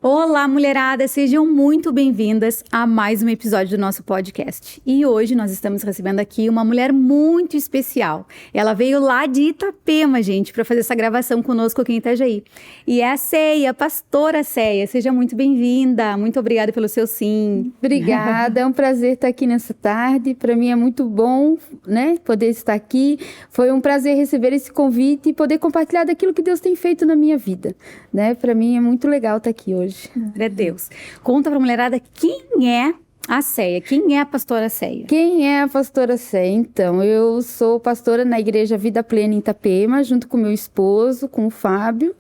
Olá, mulherada! Sejam muito bem-vindas a mais um episódio do nosso podcast. E hoje nós estamos recebendo aqui uma mulher muito especial. Ela veio lá de Itapema, gente, para fazer essa gravação conosco aqui em Itajaí. E é a Céia, a pastora Céia. Seja muito bem-vinda. Muito obrigada pelo seu sim. Obrigada, é um prazer estar aqui nessa tarde. Para mim é muito bom, né, poder estar aqui. Foi um prazer receber esse convite e poder compartilhar daquilo que Deus tem feito na minha vida, né? Para mim é muito legal estar aqui hoje. Glória a Deus. Conta pra mulherada quem é a Céia, quem é a pastora Céia? Quem é a pastora Céia? Então, eu sou pastora na Igreja Vida Plena em Itapema, junto com meu esposo, com o Fábio.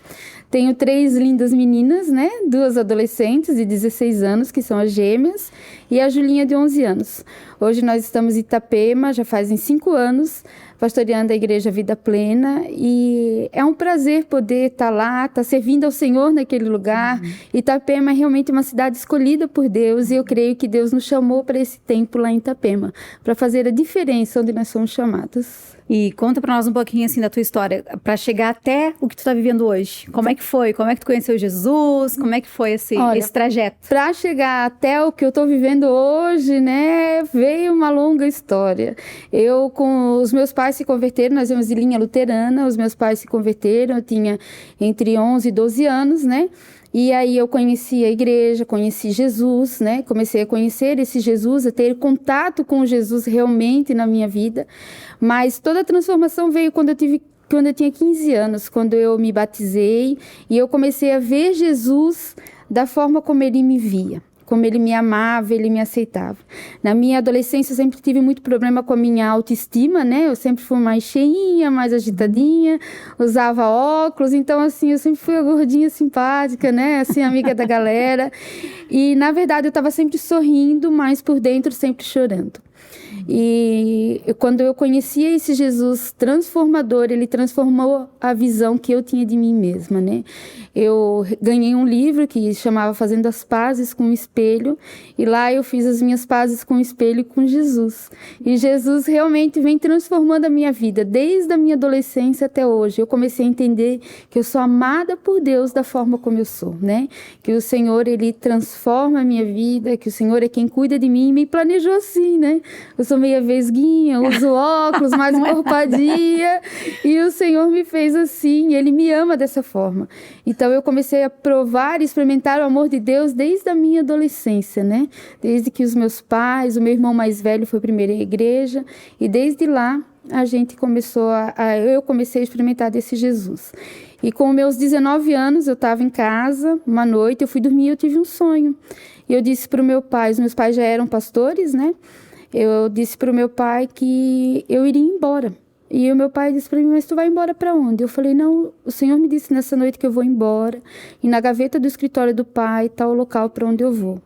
Tenho 3 lindas meninas, né? 2 adolescentes de 16 anos, que são as gêmeas, e a Julinha de 11 anos. Hoje nós estamos em Itapema, já fazem 5 anos, pastoreando a Igreja Vida Plena, e é um prazer poder estar lá, estar servindo ao Senhor naquele lugar. Itapema é realmente uma cidade escolhida por Deus, e eu creio que Deus nos chamou para esse tempo lá em Itapema, para fazer a diferença onde nós somos chamados. E conta pra nós um pouquinho assim da tua história, pra chegar até o que tu tá vivendo hoje. Como é que foi? Como é que tu conheceu Jesus? Como é que foi esse trajeto? Para chegar até o que eu tô vivendo hoje, né, veio uma longa história. Eu, com os meus pais se converteram, nós viemos de linha luterana, os meus pais se converteram, eu tinha entre 11 e 12 anos, né? E aí eu conheci a igreja, conheci Jesus, né? Comecei a conhecer esse Jesus, a ter contato com Jesus realmente na minha vida. Mas toda a transformação veio quando eu tinha 15 anos, quando eu me batizei e eu comecei a ver Jesus da forma como ele me via. Como ele me amava, ele me aceitava. Na minha adolescência, eu sempre tive muito problema com a minha autoestima, né? Eu sempre fui mais cheinha, mais agitadinha, usava óculos. Então, assim, eu sempre fui a gordinha simpática, né? Assim, amiga da galera. E, na verdade, eu estava sempre sorrindo, mas por dentro sempre chorando. E quando eu conhecia esse Jesus transformador, ele transformou a visão que eu tinha de mim mesma, né? Eu ganhei um livro que chamava Fazendo as Pazes com o Espelho, e lá eu fiz as minhas pazes com o espelho e com Jesus. E Jesus realmente vem transformando a minha vida, desde a minha adolescência até hoje. Eu comecei a entender que eu sou amada por Deus da forma como eu sou, né? Que o Senhor, ele transforma a minha vida, que o Senhor é quem cuida de mim e me planejou assim, né? Eu sou meia vesguinha, uso óculos, mais encorpadinha, e o Senhor me fez assim, ele me ama dessa forma. Então eu comecei a provar e experimentar o amor de Deus desde a minha adolescência, né? Desde que os meus pais, o meu irmão mais velho foi primeiro à igreja, e desde lá a gente eu comecei a experimentar desse Jesus. E com meus 19 anos, eu estava em casa, uma noite, eu fui dormir e eu tive um sonho. E eu disse para o meu pai, os meus pais já eram pastores, né? Eu disse para o meu pai que eu iria embora. E o meu pai disse para mim, mas tu vai embora para onde? Eu falei, não, o Senhor me disse nessa noite que eu vou embora. E na gaveta do escritório do pai está o local para onde eu vou.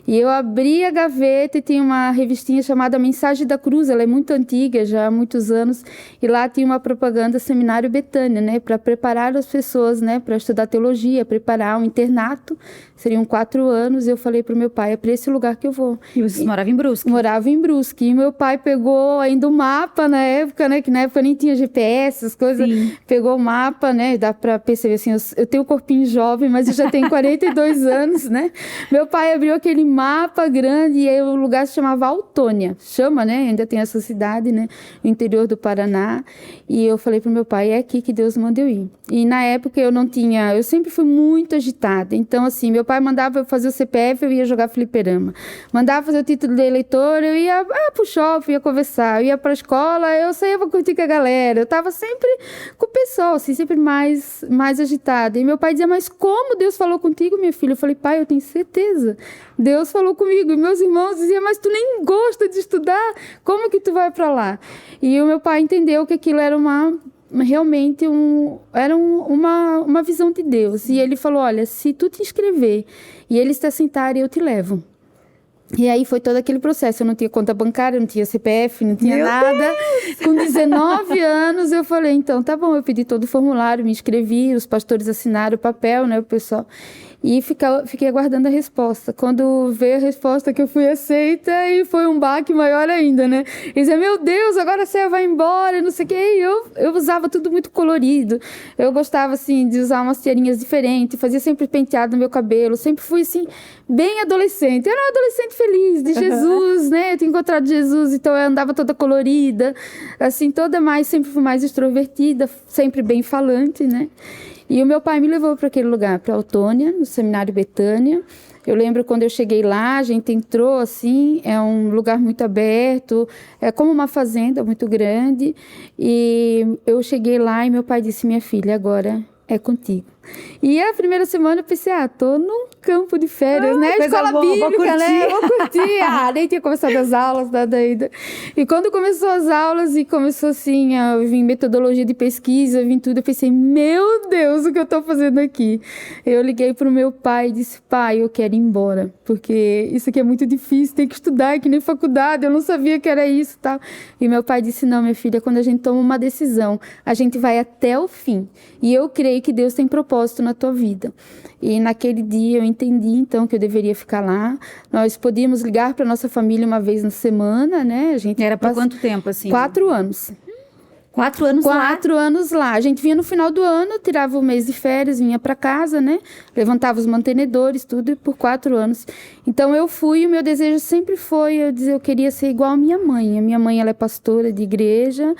E eu abri a gaveta e tinha uma revistinha chamada Mensagem da Cruz. Ela é muito antiga, já há muitos anos. E lá tinha uma propaganda Seminário Betânia, né? Para preparar as pessoas, né? Para estudar teologia, preparar um internato. Seriam 4 anos. E eu falei para o meu pai, é para esse lugar que eu vou. E vocês moravam em Brusque? Morava em Brusque. E meu pai pegou ainda o mapa na época, né? Que na época nem tinha GPS, essas coisas. Sim. Pegou o mapa, né? Dá para perceber assim, eu tenho um corpinho jovem, mas eu já tenho 42 anos, né? Meu pai abriu aquele mapa grande e aí o lugar se chamava Autônia. Chama, né? Ainda tem essa cidade, né? No interior do Paraná. E eu falei pro meu pai, é aqui que Deus manda eu ir. E na época eu sempre fui muito agitada. Então, assim, meu pai mandava eu fazer o CPF, eu ia jogar fliperama. Mandava fazer o título de eleitor, eu ia pro shopping, ia conversar. Eu ia pra escola, eu saía pra curtir com a galera. Eu tava sempre com o pessoal, assim, sempre mais agitada. E meu pai dizia, mas como Deus falou contigo, minha filha? Eu falei, pai, eu tenho certeza. Deus falou comigo. E meus irmãos diziam, mas tu nem gosta de estudar, como que tu vai para lá? E o meu pai entendeu que aquilo era realmente uma visão de Deus. E ele falou, olha, se tu te inscrever e eles te assentarem, eu te levo. E aí foi todo aquele processo, eu não tinha conta bancária, não tinha CPF, não tinha nada. Com 19 anos eu falei, então tá bom, eu pedi todo o formulário, me inscrevi, os pastores assinaram o papel, né, o pessoal. E fiquei aguardando a resposta. Quando veio a resposta que eu fui aceita, e foi um baque maior ainda, né? E dizia, meu Deus, agora você vai embora, não sei o quê. E eu usava tudo muito colorido. Eu gostava, assim, de usar umas tiarinhas diferentes, fazia sempre penteado no meu cabelo. Sempre fui, assim, bem adolescente. Eu era uma adolescente feliz, de Jesus, né? Eu tinha encontrado Jesus, então eu andava toda colorida, assim, sempre fui mais extrovertida, sempre bem falante, né? E o meu pai me levou para aquele lugar, para Autônia, no Seminário Betânia. Eu lembro quando eu cheguei lá, a gente entrou assim, é um lugar muito aberto, é como uma fazenda muito grande. E eu cheguei lá e meu pai disse, minha filha, agora é contigo. E a primeira semana eu pensei, tô num campo de férias, né? Escola bíblica, né? Vou curtir. Nem tinha começado as aulas, nada ainda. E quando começou as aulas e começou assim, a vir metodologia de pesquisa, vim tudo, eu pensei, meu Deus, o que eu tô fazendo aqui? Eu liguei pro meu pai e disse, pai, eu quero ir embora, porque isso aqui é muito difícil, tem que estudar, é que nem faculdade, eu não sabia que era isso e tal. E meu pai disse, não, minha filha, quando a gente toma uma decisão, a gente vai até o fim. E eu creio que Deus tem propósito na tua vida. E naquele dia eu entendi, então, que eu deveria ficar lá. Nós podíamos ligar para nossa família uma vez na semana, né? A gente era por quanto tempo, assim? 4 anos. 4 anos lá? 4 anos lá. A gente vinha no final do ano, tirava o mês de férias, vinha para casa, né? Levantava os mantenedores, tudo, e por 4 anos. Então eu fui, e o meu desejo sempre foi, eu queria ser igual a minha mãe. A minha mãe, ela é pastora de igreja,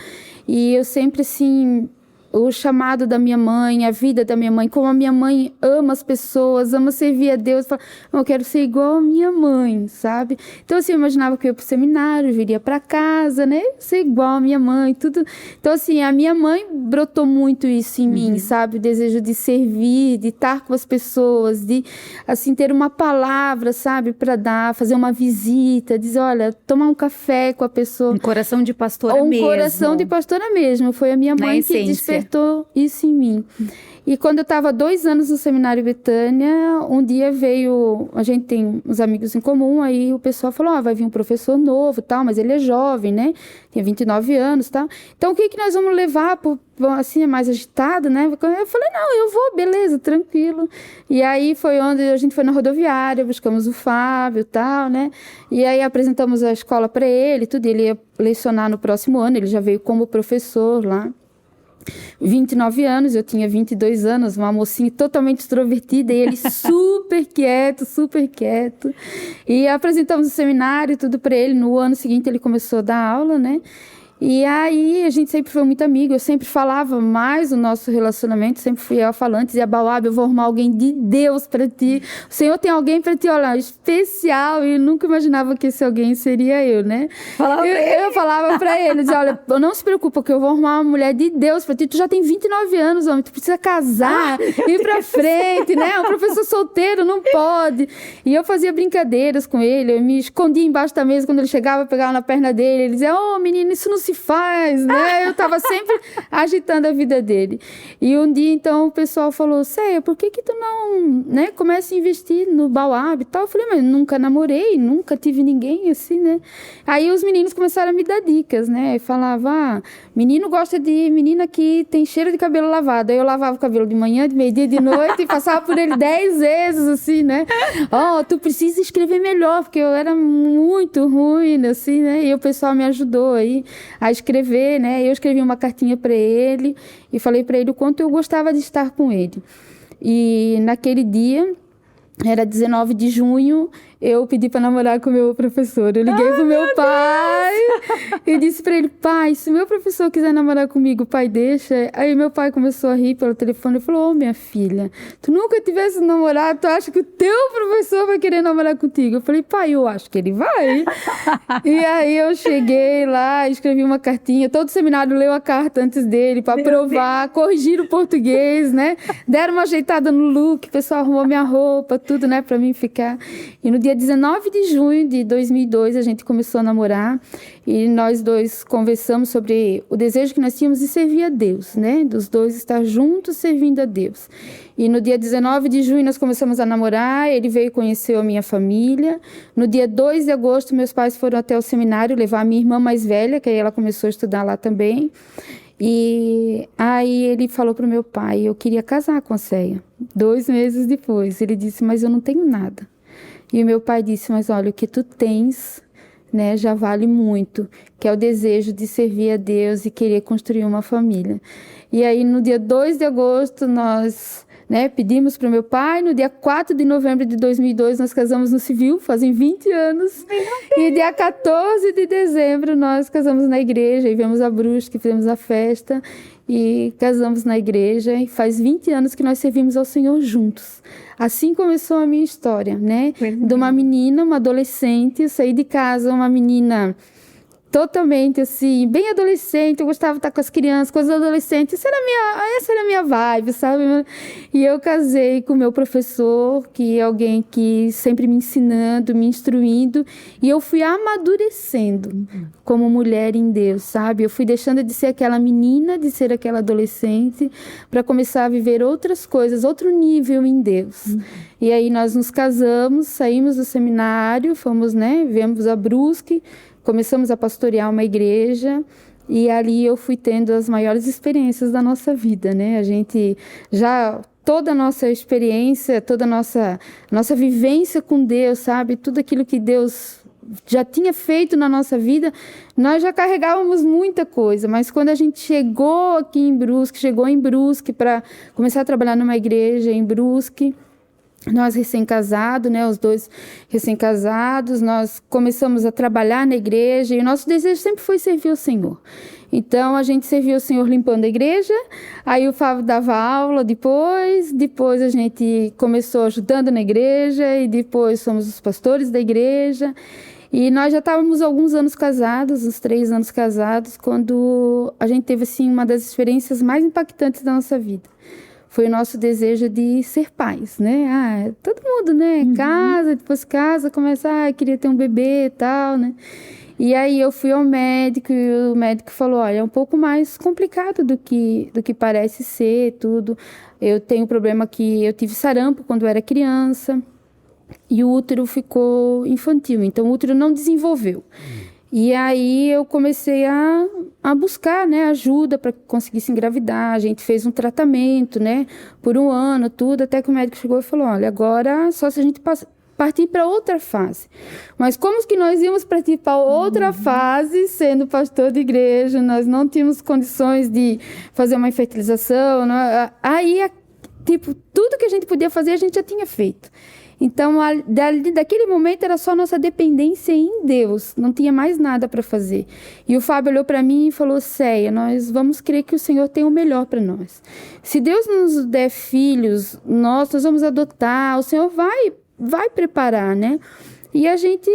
e eu sempre, assim, o chamado da minha mãe, a vida da minha mãe, como a minha mãe ama as pessoas, ama servir a Deus, eu quero ser igual a minha mãe, sabe? Então, assim, eu imaginava que eu ia pro seminário, viria para casa, né? Ser igual a minha mãe, tudo. Então, assim, a minha mãe brotou muito isso em mim, sabe? O desejo de servir, de estar com as pessoas, de, assim, ter uma palavra, sabe? Para dar, fazer uma visita, dizer, olha, tomar um café com a pessoa. Um coração de pastora mesmo. Um coração de pastora mesmo. Foi a minha mãe que despertou isso em mim. E quando eu estava 2 anos no Seminário Betânia, um dia veio, a gente tem uns amigos em comum, aí o pessoal falou, vai vir um professor novo, tal, mas ele é jovem, né? Tem 29 anos, tal. Então, o que nós vamos levar, assim, é mais agitado, né? Eu falei, não, eu vou, beleza, tranquilo. E aí foi onde a gente foi na rodoviária, buscamos o Fábio, tal, né? E aí apresentamos a escola para ele, tudo. Ele ia lecionar no próximo ano, ele já veio como professor lá. 29 anos, eu tinha 22 anos, uma mocinha totalmente extrovertida, e ele super quieto. E apresentamos o seminário, tudo para ele. No ano seguinte, ele começou a dar aula, né? E aí, a gente sempre foi muito amigo, eu sempre falava mais o nosso relacionamento, sempre fui ela falando, dizia, Bauab, eu vou arrumar alguém de Deus para ti, o Senhor tem alguém para ti, olha, especial, e eu nunca imaginava que esse alguém seria eu, né? Eu falava para ele, dizia, olha, não se preocupa, porque eu vou arrumar uma mulher de Deus para ti, tu já tem 29 anos, homem, tu precisa casar, ir para frente, né? Um professor solteiro não pode. E eu fazia brincadeiras com ele, eu me escondia embaixo da mesa quando ele chegava, eu pegava na perna dele, ele dizia, menino, isso não se faz, né? Eu estava sempre agitando a vida dele. E um dia, então, o pessoal falou, Céia, por que tu não, né, começa a investir no Bauab e tal? Eu falei, mas nunca namorei, nunca tive ninguém assim, né? Aí os meninos começaram a me dar dicas, né? E falava, menino gosta de menina que tem cheiro de cabelo lavado. Aí eu lavava o cabelo de manhã, de meio-dia, de noite, e passava por ele 10 vezes, assim, né? Tu precisa escrever melhor, porque eu era muito ruim, assim, né? E o pessoal me ajudou aí a escrever, né? Eu escrevi uma cartinha para ele e falei para ele o quanto eu gostava de estar com ele. E naquele dia, era 19 de junho, eu pedi para namorar com o meu professor. Eu liguei pro meu pai e disse para ele, pai, se meu professor quiser namorar comigo, pai, deixa. Aí meu pai começou a rir pelo telefone e falou, minha filha, tu nunca tivesse namorado, tu acha que o teu professor vai querer namorar contigo? Eu falei, pai, eu acho que ele vai. E aí eu cheguei lá, escrevi uma cartinha, todo seminário leu a carta antes dele para aprovar, corrigir o português, né? Deram uma ajeitada no look, o pessoal arrumou minha roupa, tudo, né, para mim ficar. E no dia 19 de junho de 2002, a gente começou a namorar e nós dois conversamos sobre o desejo que nós tínhamos de servir a Deus, né? Dos dois estar juntos servindo a Deus. E no dia 19 de junho nós começamos a namorar, ele veio conhecer a minha família. No dia 2 de agosto, meus pais foram até o seminário levar a minha irmã mais velha, que aí ela começou a estudar lá também. E aí ele falou pro meu pai, eu queria casar com a Céia. 2 meses depois, ele disse, mas eu não tenho nada. E o meu pai disse, mas olha, o que tu tens, né, já vale muito, que é o desejo de servir a Deus e querer construir uma família. E aí no dia 2 de agosto nós, né, pedimos para o meu pai, no dia 4 de novembro de 2002 nós casamos no civil, fazem 20 anos, e dia 14 de dezembro nós casamos na igreja, e viemos a Brusque, fizemos a festa, e casamos na igreja, e faz 20 anos que nós servimos ao Senhor juntos. Assim começou a minha história, né? De uma menina, uma adolescente, eu saí de casa, uma menina totalmente assim, bem adolescente, eu gostava de estar com as crianças, com os adolescentes, essa era a minha vibe, sabe? E eu casei com o meu professor, que é alguém que sempre me ensinando, me instruindo, e eu fui amadurecendo como mulher em Deus, sabe? Eu fui deixando de ser aquela menina, de ser aquela adolescente, para começar a viver outras coisas, outro nível em Deus. E aí nós nos casamos, saímos do seminário, fomos, né, viemos a Brusque, começamos a pastorear uma igreja e ali eu fui tendo as maiores experiências da nossa vida, né? A gente já, toda a nossa experiência, toda a nossa vivência com Deus, sabe? Tudo aquilo que Deus já tinha feito na nossa vida, nós já carregávamos muita coisa, mas quando a gente chegou em Brusque para começar a trabalhar numa igreja em Brusque, nós recém-casados, né, os 2 recém-casados, nós começamos a trabalhar na igreja e o nosso desejo sempre foi servir ao Senhor. Então, a gente serviu ao Senhor limpando a igreja, aí o Fábio dava aula depois a gente começou ajudando na igreja e depois somos os pastores da igreja. E nós já estávamos alguns anos casados, uns 3 anos casados, quando a gente teve assim, uma das experiências mais impactantes da nossa vida. Foi o nosso desejo de ser pais, né? Todo mundo, né? Casa, começa, queria ter um bebê e tal, né? E aí eu fui ao médico e o médico falou, olha, é um pouco mais complicado do que parece ser, tudo. Eu tenho um problema que eu tive sarampo quando eu era criança e o útero ficou infantil, então o útero não desenvolveu. E aí eu comecei a buscar, né, ajuda para que conseguisse engravidar. A gente fez um tratamento, né, por 1 ano, tudo, até que o médico chegou e falou, olha, agora só se a gente partir para outra fase. Mas como que nós íamos partir para outra fase, sendo pastor de igreja, nós não tínhamos condições de fazer uma infertilização, aí, tipo, tudo que a gente podia fazer, a gente já tinha feito. Então, daquele momento, era só nossa dependência em Deus. Não tinha mais nada para fazer. E o Fábio olhou para mim e falou, Céia, nós vamos crer que o Senhor tem o melhor para nós. Se Deus nos der filhos, nós vamos adotar, o Senhor vai preparar, né? E a gente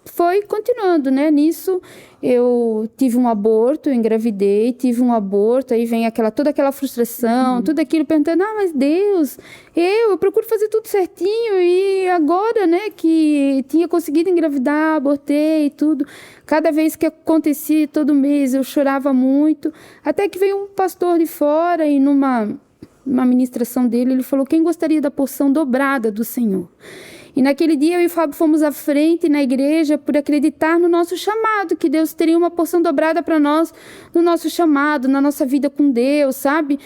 foi continuando, né? Nisso, eu tive um aborto, eu engravidei, tive um aborto, aí vem toda aquela frustração, tudo aquilo perguntando, mas Deus, eu procuro fazer tudo certinho e agora, né, que tinha conseguido engravidar, abortei e tudo. Cada vez que acontecia, todo mês, eu chorava muito, até que veio um pastor de fora e numa ministração dele, ele falou, quem gostaria da porção dobrada do Senhor? E naquele dia eu e o Fábio fomos à frente na igreja por acreditar no nosso chamado, que Deus teria uma porção dobrada para nós, no nosso chamado, na nossa vida com Deus, sabe?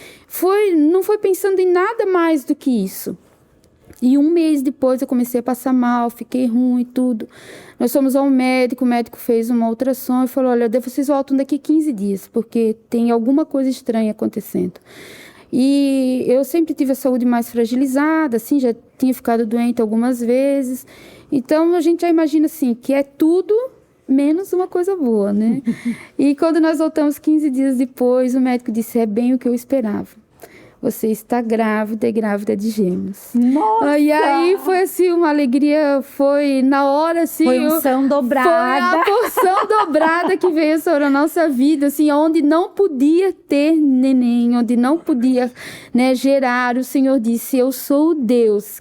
Não foi pensando em nada mais do que isso. E 1 mês depois eu comecei a passar mal, fiquei ruim e tudo. Nós fomos ao médico, o médico fez uma ultrassom e falou, olha, vocês voltam daqui 15 dias, porque tem alguma coisa estranha acontecendo. E eu sempre tive a saúde mais fragilizada, assim, já tinha ficado doente algumas vezes. Então, a gente já imagina, assim, que é tudo menos uma coisa boa, né? E quando nós voltamos 15 dias depois, o médico disse, é bem o que eu esperava. Você está grávida e grávida de gêmeos. Nossa! E aí foi assim, uma alegria, foi na hora assim... Foi unção dobrada. Foi a porção dobrada que veio sobre a nossa vida, assim, onde não podia ter neném, onde não podia, né, gerar. O Senhor disse, eu sou o Deus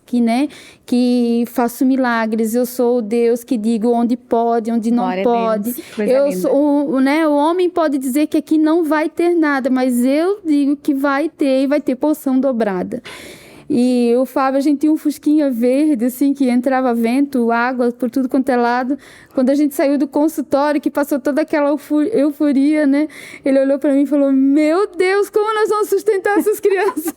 que faço milagres, eu sou o Deus que digo onde pode, onde não Glória pode. Eu sou, né, o homem pode dizer que aqui não vai ter nada, mas eu digo que vai ter e vai ter porção dobrada. E o Fábio, a gente tinha um fusquinha verde, assim, que entrava vento, água por tudo quanto é lado. Quando a gente saiu do consultório, que passou toda aquela euforia, né? Ele olhou para mim e falou, meu Deus, como nós vamos sustentar essas crianças?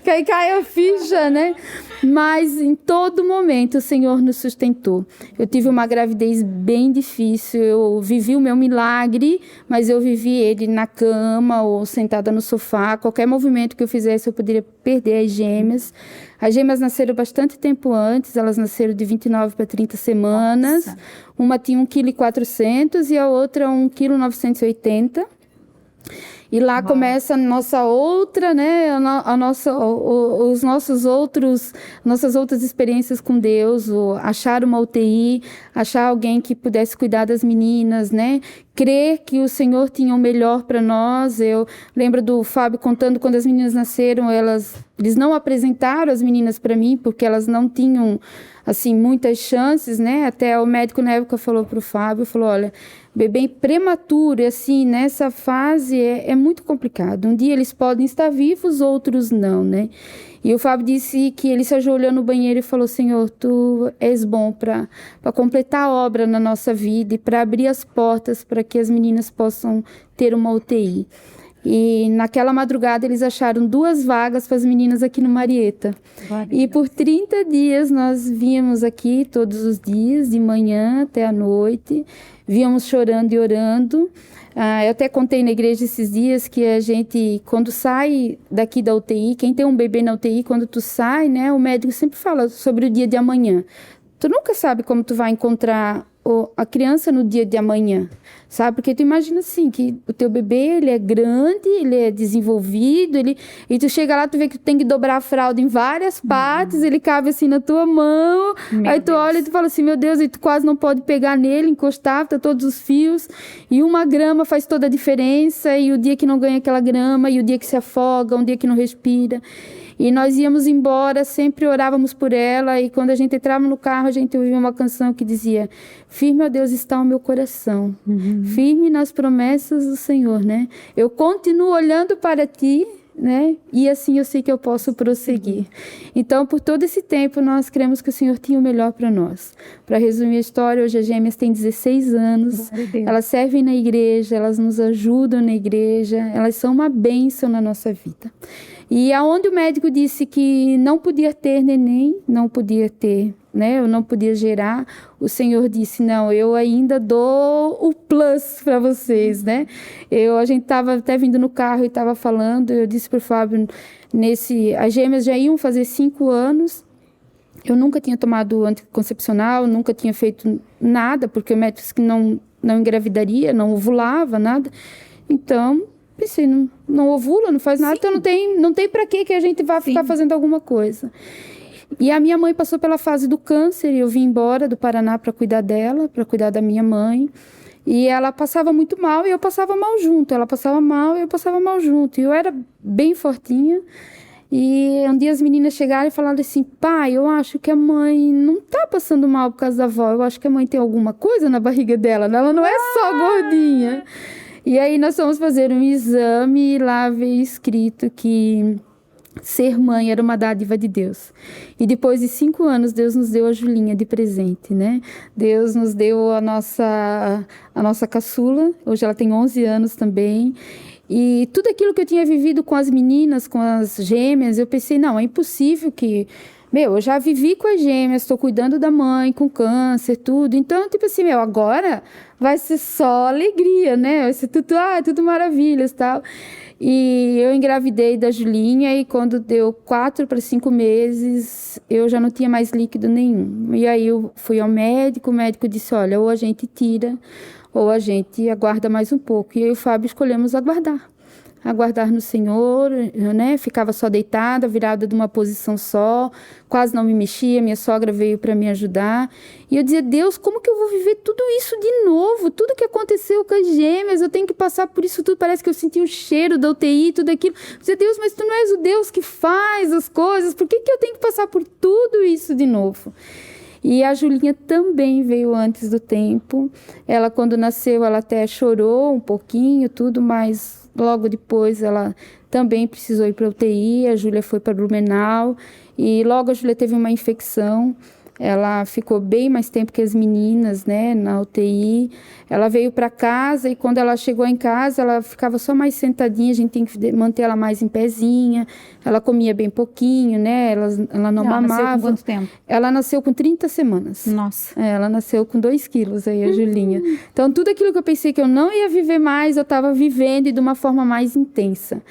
que aí cai a ficha, né? Mas em todo momento o Senhor nos sustentou. Eu tive uma gravidez bem difícil, eu vivi o meu milagre, mas eu vivi ele na cama ou sentada no sofá. Qualquer movimento que eu fizesse eu poderia perder as gêmeas. As gêmeas nasceram bastante tempo antes, elas nasceram de 29 para 30 semanas. Nossa. Uma tinha 1,4 kg e a outra 1,980 kg. E lá começa a nossa outra, né, nossas outras experiências com Deus, achar uma UTI, achar alguém que pudesse cuidar das meninas, né, crer que o Senhor tinha o melhor para nós. Eu lembro do Fábio contando quando as meninas nasceram, eles não apresentaram as meninas para mim, porque elas não tinham, assim, muitas chances, né, até o médico na época falou para o Fábio, falou, olha, bebê prematuro, assim, nessa fase é muito complicado. Um dia eles podem estar vivos, outros não, né? E o Fábio disse que ele se ajoelhou no banheiro e falou, Senhor, Tu és bom para completar a obra na nossa vida e para abrir as portas para que as meninas possam ter uma UTI. E naquela madrugada eles acharam 2 vagas para as meninas aqui no Marieta. E por 30 dias nós víamos aqui todos os dias, de manhã até a noite, víamos chorando e orando. Eu até contei na igreja esses dias que a gente, quando sai daqui da UTI, quem tem um bebê na UTI, quando tu sai, né, o médico sempre fala sobre o dia de amanhã. Tu nunca sabe como tu vai encontrar a criança no dia de amanhã, sabe? Porque tu imagina assim, que o teu bebê, ele é grande, ele é desenvolvido, e tu chega lá, tu vê que tu tem que dobrar a fralda em várias partes, ele cabe assim na tua mão, aí tu olha e tu fala assim, meu Deus, e tu quase não pode pegar nele, encostar, tá todos os fios, e uma grama faz toda a diferença, e o dia que não ganha aquela grama, e o dia que se afoga, um dia que não respira. E nós íamos embora, sempre orávamos por ela, e quando a gente entrava no carro, a gente ouvia uma canção que dizia, firme, ó Deus, está o meu coração, firme nas promessas do Senhor, né? Eu continuo olhando para Ti, né? E assim eu sei que eu posso prosseguir. Então, por todo esse tempo, nós cremos que o Senhor tinha o melhor para nós. Para resumir a história, hoje as gêmeas têm 16 anos, elas servem na igreja, elas nos ajudam na igreja, elas são uma bênção na nossa vida. E aonde o médico disse que não podia ter neném, não podia ter, né? Eu não podia gerar, o Senhor disse, não, eu ainda dou o plus para vocês, né? A gente estava até vindo no carro e estava falando, eu disse para o Fábio, as gêmeas já iam fazer 5 anos, eu nunca tinha tomado anticoncepcional, nunca tinha feito nada, porque o médico disse que não engravidaria, não ovulava, nada. Então, pensei, não ovula, não faz nada, então não tem para que a gente vá ficar fazendo alguma coisa. E a minha mãe passou pela fase do câncer, e eu vim embora do Paraná para cuidar dela, para cuidar da minha mãe. E ela passava muito mal e eu passava mal junto. Ela passava mal e eu passava mal junto. E eu era bem fortinha. E um dia as meninas chegaram e falaram assim, pai, eu acho que a mãe não tá passando mal por causa da avó. Eu acho que a mãe tem alguma coisa na barriga dela, né? Ela não é só gordinha. E aí nós fomos fazer um exame e lá veio escrito que ser mãe era uma dádiva de Deus. E depois de 5 anos, Deus nos deu a Julinha de presente, né? Deus nos deu a nossa caçula, hoje ela tem 11 anos também. E tudo aquilo que eu tinha vivido com as meninas, com as gêmeas, eu pensei, não, é impossível que... eu já vivi com as gêmeas, estou cuidando da mãe com câncer, tudo. Então, tipo assim, agora vai ser só alegria, né? Vai ser tudo maravilhas e tal. E eu engravidei da Julinha e quando deu 4 para 5 meses, eu já não tinha mais líquido nenhum. E aí eu fui ao médico, o médico disse, olha, ou a gente tira, ou a gente aguarda mais um pouco. E eu e o Fábio escolhemos aguardar no Senhor, né? Ficava só deitada, virada de uma posição só, quase não me mexia, minha sogra veio para me ajudar. E eu dizia, Deus, como que eu vou viver tudo isso de novo? Tudo que aconteceu com as gêmeas, eu tenho que passar por isso tudo, parece que eu senti o cheiro da UTI, tudo aquilo. Eu dizia, Deus, mas tu não és o Deus que faz as coisas, por que eu tenho que passar por tudo isso de novo? E a Julinha também veio antes do tempo. Ela, quando nasceu, ela até chorou um pouquinho, tudo, mas logo depois ela também precisou ir para UTI, a Júlia foi para Blumenau, e logo a Júlia teve uma infecção. Ela ficou bem mais tempo que as meninas, né, na UTI. Ela veio para casa e quando ela chegou em casa, ela ficava só mais sentadinha, a gente tem que manter ela mais em pezinha. Ela comia bem pouquinho, né, ela não mamava. Nasceu com quanto tempo? Ela nasceu com 30 semanas. Nossa. Ela nasceu com 2 quilos aí, a Julinha. Então, tudo aquilo que eu pensei que eu não ia viver mais, eu estava vivendo e de uma forma mais intensa.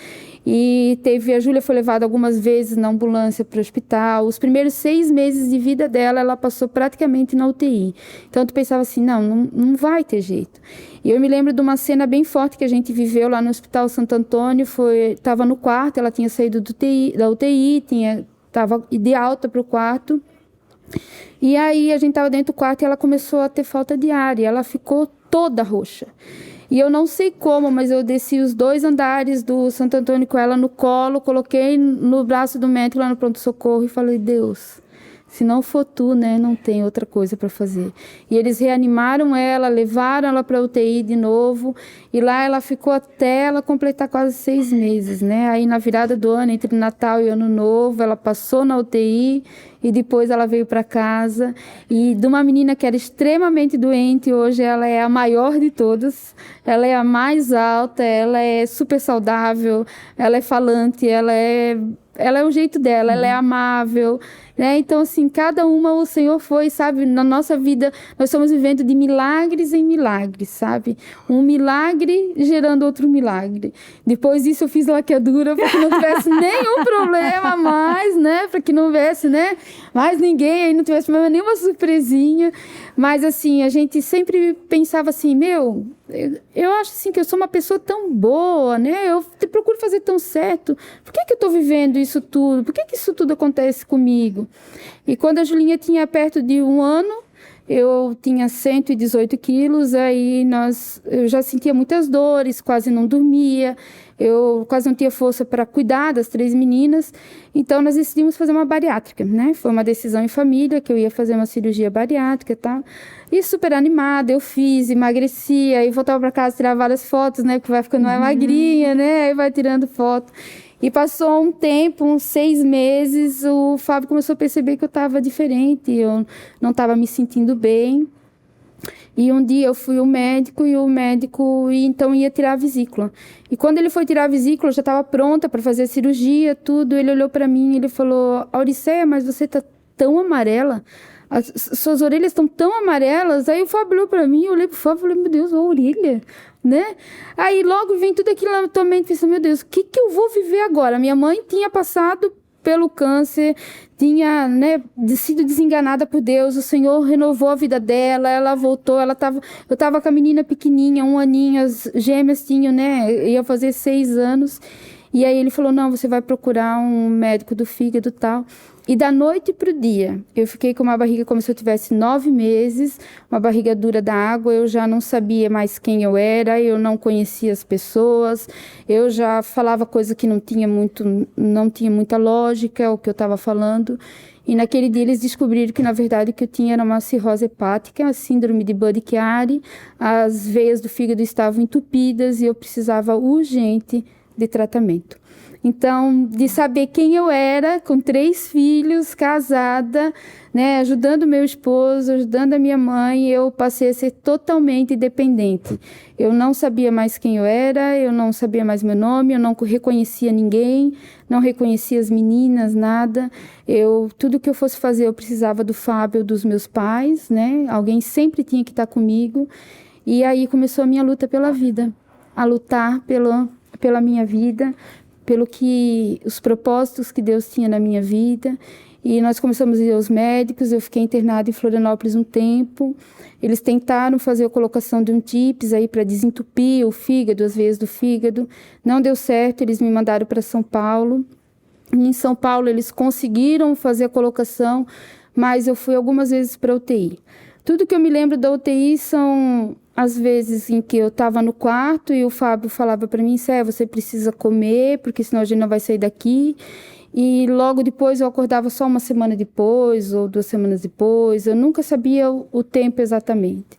E a Júlia foi levada algumas vezes na ambulância para o hospital. Os primeiros 6 meses de vida dela, ela passou praticamente na UTI. Então, tu pensava assim, não vai ter jeito. E eu me lembro de uma cena bem forte que a gente viveu lá no Hospital Santo Antônio. Estava no quarto, ela tinha saído da UTI, estava de alta para o quarto. E aí, a gente estava dentro do quarto e ela começou a ter falta de ar. E ela ficou toda roxa. E eu não sei como, mas eu desci os 2 andares do Santo Antônio com ela no colo, coloquei no braço do médico lá no pronto-socorro e falei, Deus, se não for tu, né, não tem outra coisa para fazer. E eles reanimaram ela, levaram ela para a UTI de novo, e lá ela ficou até ela completar quase 6 meses, né? Aí na virada do ano, entre Natal e Ano Novo, ela passou na UTI, e depois ela veio para casa. E de uma menina que era extremamente doente, hoje ela é a maior de todas. Ela é a mais alta, ela é super saudável, ela é falante, ela é o jeito dela, ela é amável, né? Então, assim, cada uma o Senhor foi, sabe? Na nossa vida, nós estamos vivendo de milagres em milagres, sabe? Um milagre gerando outro milagre. Depois disso, eu fiz laqueadura para que não tivesse nenhum problema mais, né? Para que não houvesse, né? Mais ninguém, aí não tivesse problema, nenhuma surpresinha. Mas, assim, a gente sempre pensava assim, eu acho assim que eu sou uma pessoa tão boa, né? Eu procuro fazer tão certo. Por que eu estou vivendo isso tudo? Por que isso tudo acontece comigo? E quando a Julinha tinha perto de 1 ano, eu tinha 118 quilos, aí eu já sentia muitas dores, quase não dormia, eu quase não tinha força para cuidar das 3 meninas, então nós decidimos fazer uma bariátrica, né? Foi uma decisão em família, que eu ia fazer uma cirurgia bariátrica e tal, e super animada, eu fiz, emagreci, aí voltava para casa tirar várias fotos, né? Porque vai ficando mais magrinha, né? Aí vai tirando foto. E passou um tempo, uns 6 meses, o Fábio começou a perceber que eu estava diferente, eu não estava me sentindo bem. E um dia eu fui ao médico e o médico então ia tirar a vesícula. E quando ele foi tirar a vesícula, eu já estava pronta para fazer a cirurgia, tudo. Ele olhou para mim e ele falou, Auriceia, mas você está tão amarela, as suas orelhas estão tão amarelas. Aí o Fábio olhou para mim, eu olhei para o Fábio e falei, meu Deus, a orelha, né? Aí logo vem tudo aquilo na tua mente, pensando, meu Deus, o que eu vou viver agora? Minha mãe tinha passado pelo câncer, tinha, né, sido desenganada por Deus, o Senhor renovou a vida dela, ela voltou, eu estava com a menina pequenininha, 1 aninho, as gêmeas tinham, né, ia fazer 6 anos, e aí ele falou, não, você vai procurar um médico do fígado e tal. E da noite para o dia, eu fiquei com uma barriga como se eu tivesse 9 meses, uma barriga dura da água, eu já não sabia mais quem eu era, eu não conhecia as pessoas, eu já falava coisa que não tinha muita lógica, o que eu estava falando. E naquele dia eles descobriram que, na verdade, o que eu tinha era uma cirrose hepática, a síndrome de Budd-Chiari, as veias do fígado estavam entupidas e eu precisava urgente de tratamento. Então, de saber quem eu era, com 3 filhos, casada, né, ajudando meu esposo, ajudando a minha mãe, eu passei a ser totalmente dependente. Eu não sabia mais quem eu era, eu não sabia mais meu nome, eu não reconhecia ninguém, não reconhecia as meninas, nada. Tudo que eu fosse fazer, eu precisava do Fábio, dos meus pais, né? Alguém sempre tinha que estar comigo. E aí começou a minha luta pela vida, a lutar pela minha vida, os propósitos que Deus tinha na minha vida. E nós começamos a ir aos médicos, eu fiquei internada em Florianópolis um tempo. Eles tentaram fazer a colocação de um TIPS aí para desentupir o fígado, as veias do fígado. Não deu certo, eles me mandaram para São Paulo. E em São Paulo eles conseguiram fazer a colocação, mas eu fui algumas vezes para a UTI. Tudo que eu me lembro da UTI são as vezes em que eu estava no quarto e o Fábio falava para mim, Sé, você precisa comer, porque senão a gente não vai sair daqui. E logo depois eu acordava só 1 semana depois ou 2 semanas depois. Eu nunca sabia o tempo exatamente.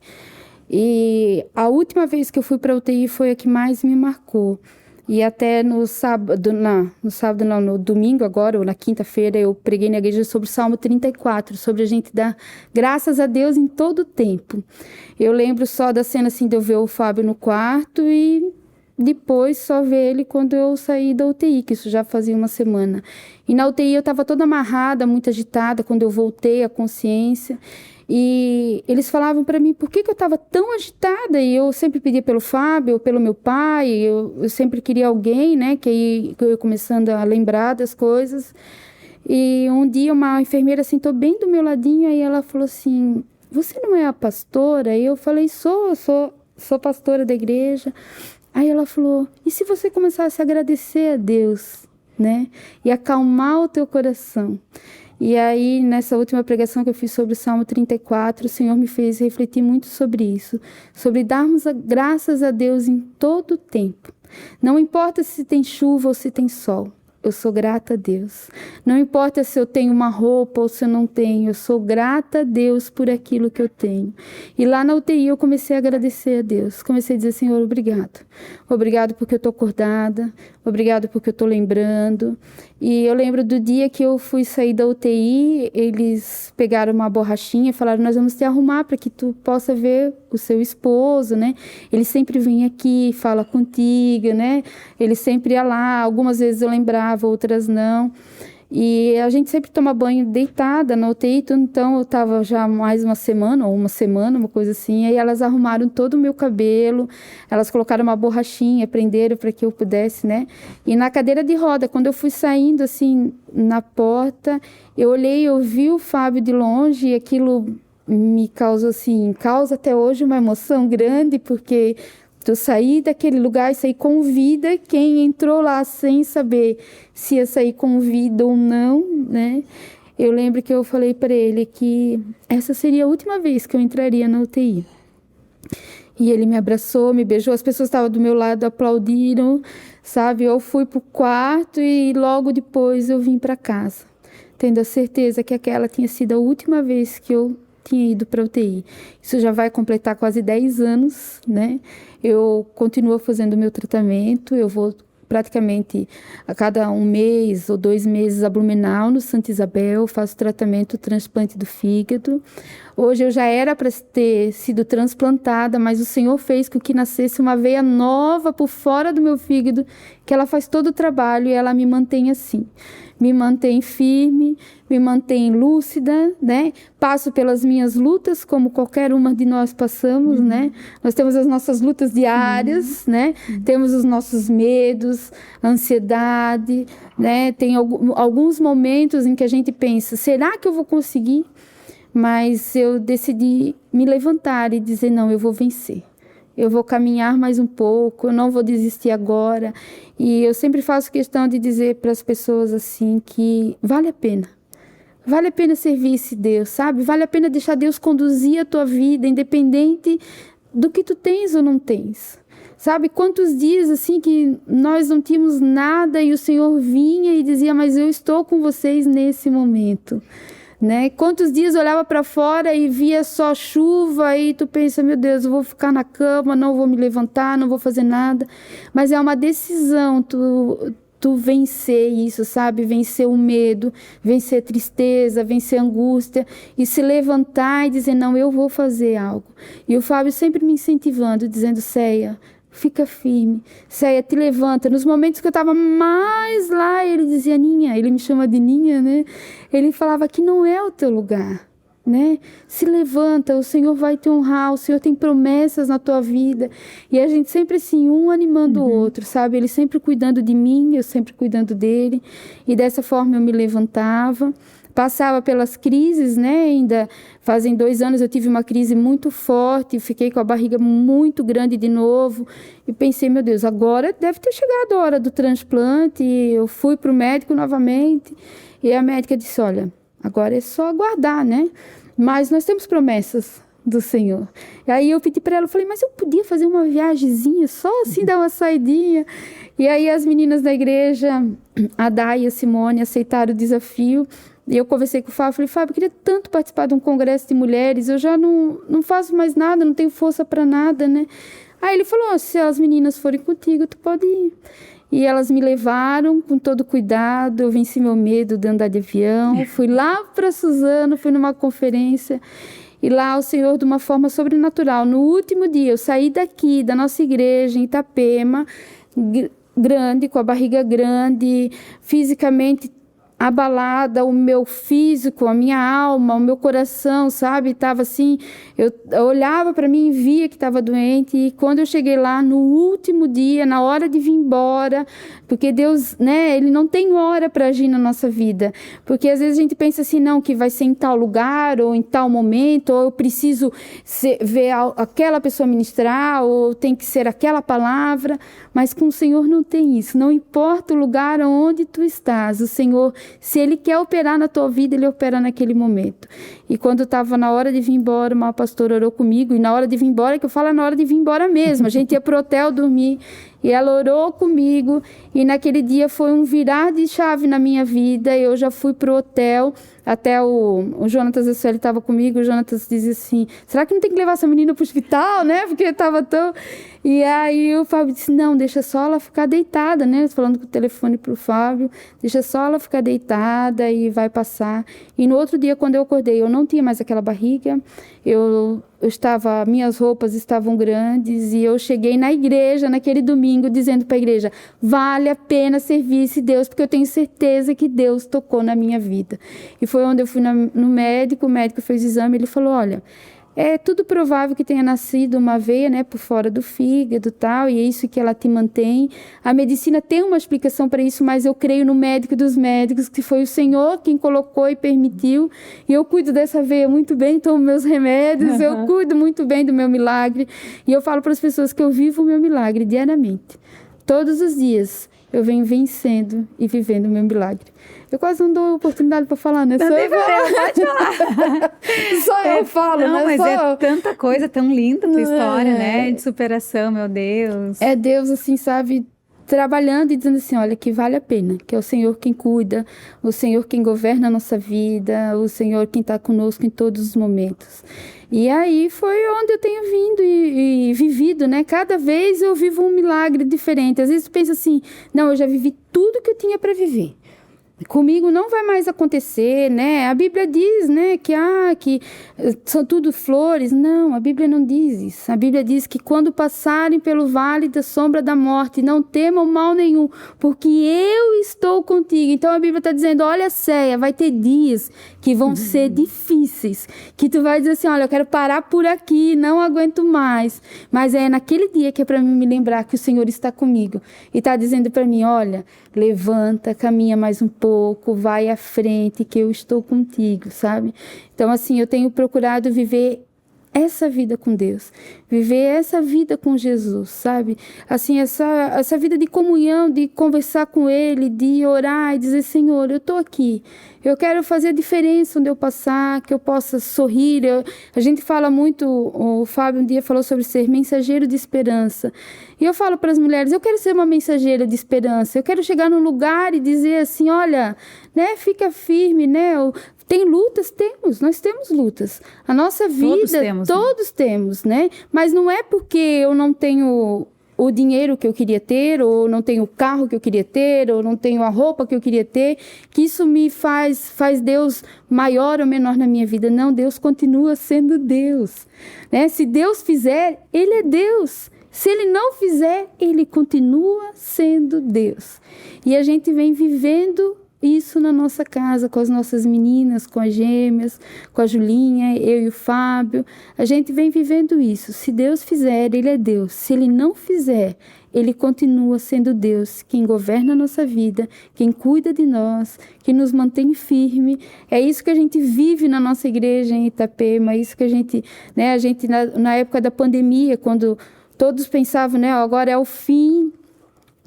E a última vez que eu fui para a UTI foi a que mais me marcou. E até no domingo agora, ou na quinta-feira, eu preguei na igreja sobre o Salmo 34, sobre a gente dar graças a Deus em todo o tempo. Eu lembro só da cena assim de eu ver o Fábio no quarto e depois só ver ele quando eu saí da UTI, que isso já fazia uma semana. E na UTI eu estava toda amarrada, muito agitada, quando eu voltei à consciência. E eles falavam para mim por que eu estava tão agitada. E eu sempre pedia pelo Fábio, pelo meu pai, eu sempre queria alguém, né? Que eu ia começando a lembrar das coisas. E um dia uma enfermeira sentou bem do meu ladinho, e ela falou assim: você não é a pastora? E eu falei: sou pastora da igreja. Aí ela falou: e se você começasse a agradecer a Deus, né? E acalmar o teu coração? E aí, nessa última pregação que eu fiz sobre o Salmo 34, o Senhor me fez refletir muito sobre isso, sobre darmos graças a Deus em todo o tempo. Não importa se tem chuva ou se tem sol, eu sou grata a Deus. Não importa se eu tenho uma roupa ou se eu não tenho, eu sou grata a Deus por aquilo que eu tenho. E lá na UTI eu comecei a agradecer a Deus. Comecei a dizer: Senhor, obrigado. Obrigado porque eu estou acordada. Obrigado porque eu estou lembrando. E eu lembro do dia que eu fui sair da UTI, eles pegaram uma borrachinha e falaram: nós vamos te arrumar para que tu possa ver o seu esposo, né? Ele sempre vem aqui, fala contigo, né? Ele sempre ia lá, algumas vezes eu lembrava, outras não. E a gente sempre toma banho deitada na UTI, então eu estava já mais uma semana, uma coisa assim. Aí elas arrumaram todo o meu cabelo, elas colocaram uma borrachinha, prenderam para que eu pudesse, né? E na cadeira de roda, quando eu fui saindo assim na porta, eu olhei, eu vi o Fábio de longe, e aquilo me causou assim, causa até hoje uma emoção grande, porque eu saí daquele lugar e saí com vida. Quem entrou lá sem saber se ia sair com vida ou não, né? Eu lembro que eu falei para ele que essa seria a última vez que eu entraria na UTI. E ele me abraçou, me beijou, as pessoas que estavam do meu lado aplaudiram, sabe? Eu fui pro quarto e logo depois eu vim para casa, tendo a certeza que aquela tinha sido a última vez que eu tinha ido para UTI. Isso já vai completar quase 10 anos, né? Eu continuo fazendo o meu tratamento, eu vou praticamente a cada 1 mês ou 2 meses a Blumenau, no Santa Isabel, faço tratamento, transplante do fígado. Hoje eu já era para ter sido transplantada, mas o Senhor fez com que nascesse uma veia nova por fora do meu fígado, que ela faz todo o trabalho e ela me mantém assim. Me mantém firme, me mantém lúcida, né? Passo pelas minhas lutas, como qualquer uma de nós passamos, né? Nós temos as nossas lutas diárias, né? Temos os nossos medos, ansiedade, né? Tem alguns momentos em que a gente pensa: será que eu vou conseguir? Mas eu decidi me levantar e dizer: não, eu vou vencer. Eu vou caminhar mais um pouco, eu não vou desistir agora. E eu sempre faço questão de dizer para as pessoas assim que vale a pena. Vale a pena servir esse Deus, sabe? Vale a pena deixar Deus conduzir a tua vida, independente do que tu tens ou não tens. Sabe, quantos dias assim que nós não tínhamos nada e o Senhor vinha e dizia: mas eu estou com vocês nesse momento. Né? Quantos dias eu olhava para fora e via só chuva e tu pensa: meu Deus, eu vou ficar na cama, não vou me levantar, não vou fazer nada. Mas é uma decisão tu vencer isso, sabe? Vencer o medo, vencer a tristeza, vencer a angústia e se levantar e dizer: não, eu vou fazer algo. E o Fábio sempre me incentivando, dizendo: Céia, fica firme, Céia, te levanta. Nos momentos que eu estava mais lá, ele dizia: Ninha, ele me chama de Ninha, né? Ele falava que não é o teu lugar, né? Se levanta, o Senhor vai te honrar, o Senhor tem promessas na tua vida. E a gente sempre assim, um animando o outro, sabe? Ele sempre cuidando de mim, eu sempre cuidando dele. E dessa forma eu me levantava. Passava pelas crises, né? Ainda fazem 2 anos eu tive uma crise muito forte, fiquei com a barriga muito grande de novo e pensei: meu Deus, agora deve ter chegado a hora do transplante. E eu fui para o médico novamente e a médica disse: olha, agora é só aguardar, né? Mas nós temos promessas do Senhor. E aí eu pedi para ela, falei: mas eu podia fazer uma viagemzinha, só assim dar uma saidinha. E aí as meninas da igreja, a Day e a Simone, aceitaram o desafio. E eu conversei com o Fábio, falei: Fábio, eu queria tanto participar de um congresso de mulheres, eu já não faço mais nada, não tenho força para nada, né? Aí ele falou: se as meninas forem contigo, tu pode ir. E elas me levaram com todo cuidado, eu venci meu medo de andar de avião, fui lá para Suzano, fui numa conferência, e lá o Senhor, de uma forma sobrenatural, no último dia, eu saí daqui, da nossa igreja em Itapema, grande, com a barriga grande, fisicamente abalada, o meu físico, a minha alma, o meu coração, sabe? Estava assim, eu olhava para mim e via que estava doente. E quando eu cheguei lá, no último dia, na hora de vir embora, porque Deus, né, Ele não tem hora para agir na nossa vida. Porque às vezes a gente pensa assim, não, que vai ser em tal lugar, ou em tal momento, ou eu preciso ver aquela pessoa ministrar, ou tem que ser aquela palavra. Mas com o Senhor não tem isso. Não importa o lugar onde tu estás, o Senhor, se Ele quer operar na tua vida, Ele opera naquele momento. E quando estava na hora de vir embora, uma pastora orou comigo, e na hora de vir embora, que eu falo, é na hora de vir embora mesmo. A gente ia pro hotel dormir, e ela orou comigo, e naquele dia foi um virar de chave na minha vida. Eu já fui pro hotel, até o Jonatas ele estava comigo, o Jonatas dizia assim, será que não tem que levar essa menina pro hospital, né? Porque estava tão... E aí o Fábio disse, não, deixa só ela ficar deitada, né? Falando com o telefone pro Fábio, deixa só ela ficar deitada e vai passar. E no outro dia, quando eu acordei, eu não tinha mais aquela barriga, minhas roupas estavam grandes, e eu cheguei na igreja naquele domingo dizendo para a igreja, vale a pena servir esse Deus, porque eu tenho certeza que Deus tocou na minha vida. E foi onde eu fui no médico, o médico fez o exame, ele falou, olha, é tudo provável que tenha nascido uma veia, né, por fora do fígado e tal, e é isso que ela te mantém. A medicina tem uma explicação para isso, mas eu creio no médico dos médicos, que foi o Senhor quem colocou e permitiu, e eu cuido dessa veia muito bem, tomo meus remédios, eu cuido muito bem do meu milagre, e eu falo para as pessoas que eu vivo o meu milagre diariamente. Todos os dias eu venho vencendo e vivendo o meu milagre. Eu quase não dou oportunidade para falar, né? Não tem problema, pode falar. Só eu falo, não, né? Mas é tanta coisa, tão linda a tua história, né? De superação, meu Deus. É Deus, assim, sabe, trabalhando e dizendo assim, olha, que vale a pena, que é o Senhor quem cuida, o Senhor quem governa a nossa vida, o Senhor quem está conosco em todos os momentos. E aí foi onde eu tenho vindo e vivido, né? Cada vez eu vivo um milagre diferente. Às vezes eu penso assim, não, eu já vivi tudo que eu tinha para viver. Comigo não vai mais acontecer, né? A Bíblia diz, né, que são tudo flores. Não, a Bíblia não diz isso. A Bíblia diz que quando passarem pelo vale da sombra da morte, não temam mal nenhum, porque eu estou contigo. Então a Bíblia está dizendo, olha, Céia, vai ter dias que vão ser difíceis, que tu vai dizer assim, olha, eu quero parar por aqui, não aguento mais. Mas é naquele dia que é para mim me lembrar que o Senhor está comigo e está dizendo para mim, olha, levanta, caminha mais um pouco, vai à frente, que eu estou contigo, sabe? Então, assim, eu tenho procurado viver essa vida com Deus, viver essa vida com Jesus, sabe? Assim, essa vida de comunhão, de conversar com Ele, de orar e dizer, Senhor, eu estou aqui, eu quero fazer a diferença onde eu passar, que eu possa sorrir. A gente fala muito, o Fábio um dia falou sobre ser mensageiro de esperança, e eu falo para as mulheres, eu quero ser uma mensageira de esperança, eu quero chegar num lugar e dizer assim, olha, né, fica firme, né, tem lutas? Nós temos lutas. A nossa vida, todos temos, né? Mas não é porque eu não tenho o dinheiro que eu queria ter, ou não tenho o carro que eu queria ter, ou não tenho a roupa que eu queria ter, que isso me faz Deus maior ou menor na minha vida. Não, Deus continua sendo Deus, né? Se Deus fizer, Ele é Deus. Se Ele não fizer, Ele continua sendo Deus. E a gente vem vivendo isso na nossa casa, com as nossas meninas, com as gêmeas, com a Julinha, eu e o Fábio. A gente vem vivendo isso. Se Deus fizer, Ele é Deus. Se Ele não fizer, Ele continua sendo Deus, quem governa a nossa vida, quem cuida de nós, que nos mantém firme. É isso que a gente vive na nossa igreja em Itapema, é isso que a gente, né, na época da pandemia, quando todos pensavam, né, agora é o fim.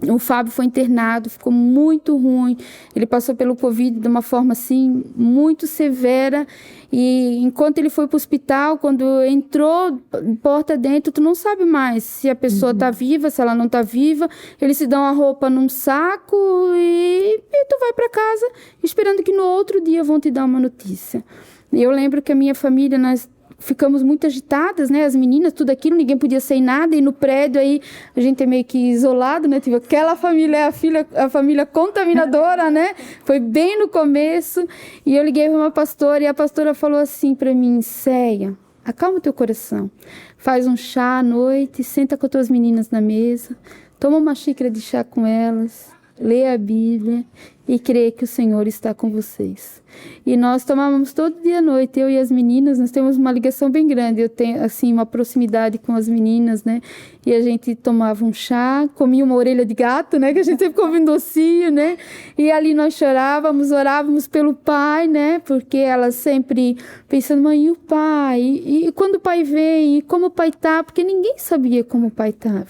O Fábio foi internado, ficou muito ruim. Ele passou pelo Covid de uma forma assim, muito severa. E enquanto ele foi para o hospital, quando entrou porta dentro, tu não sabe mais se a pessoa está viva, se ela não está viva. Eles se dão a roupa num saco e tu vai para casa, esperando que no outro dia vão te dar uma notícia. E eu lembro que a minha família, nós ficamos muito agitadas, né? As meninas, tudo aquilo, ninguém podia sair nada. E no prédio aí, a gente é meio que isolado, né? Tipo, aquela família é a família contaminadora, né? Foi bem no começo. E eu liguei para uma pastora e a pastora falou assim para mim: Céia, acalma o teu coração. Faz um chá à noite, senta com as tuas meninas na mesa, toma uma xícara de chá com elas, lê a Bíblia e crê que o Senhor está com vocês. E nós tomávamos todo dia à noite, eu e as meninas, nós temos uma ligação bem grande, eu tenho assim uma proximidade com as meninas, né? E a gente tomava um chá, comia uma orelha de gato, né? Que a gente sempre come um docinho, né? E ali nós chorávamos, orávamos pelo pai, né? Porque elas sempre pensando: mãe, e o pai? E quando o pai vem? E como o pai tá? Porque ninguém sabia como o pai estava.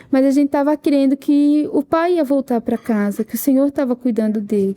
Mas a gente estava crendo que o pai ia voltar para casa, que o Senhor estava cuidando dele.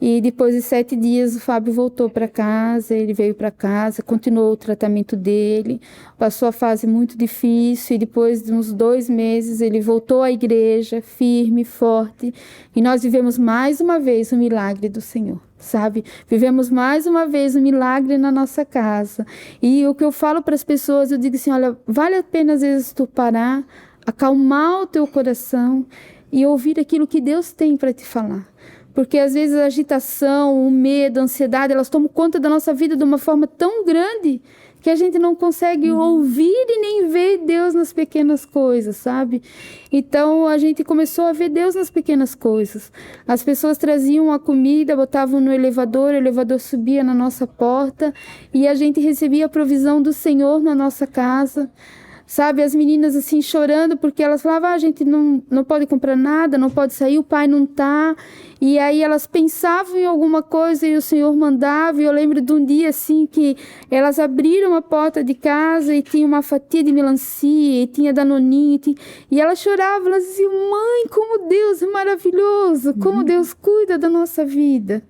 E depois de 7 dias, o Fábio voltou para casa, ele veio para casa, continuou o tratamento dele, passou a fase muito difícil e depois de uns 2 meses ele voltou à igreja, firme, forte. E nós vivemos mais uma vez o milagre do Senhor, sabe? Vivemos mais uma vez o milagre na nossa casa. E o que eu falo para as pessoas, eu digo assim: olha, vale a pena às vezes tu parar, acalmar o teu coração e ouvir aquilo que Deus tem para te falar. Porque às vezes a agitação, o medo, a ansiedade, elas tomam conta da nossa vida de uma forma tão grande que a gente não consegue ouvir e nem ver Deus nas pequenas coisas, sabe? Então a gente começou a ver Deus nas pequenas coisas. As pessoas traziam a comida, botavam no elevador, o elevador subia na nossa porta e a gente recebia a provisão do Senhor na nossa casa. Sabe, as meninas assim chorando porque elas falavam: a gente não pode comprar nada, não pode sair, o pai não tá. E aí elas pensavam em alguma coisa e o Senhor mandava. E eu lembro de um dia assim que elas abriram a porta de casa e tinha uma fatia de melancia e tinha danoninho e elas choravam, elas diziam: mãe, como Deus é maravilhoso, como Deus cuida da nossa vida.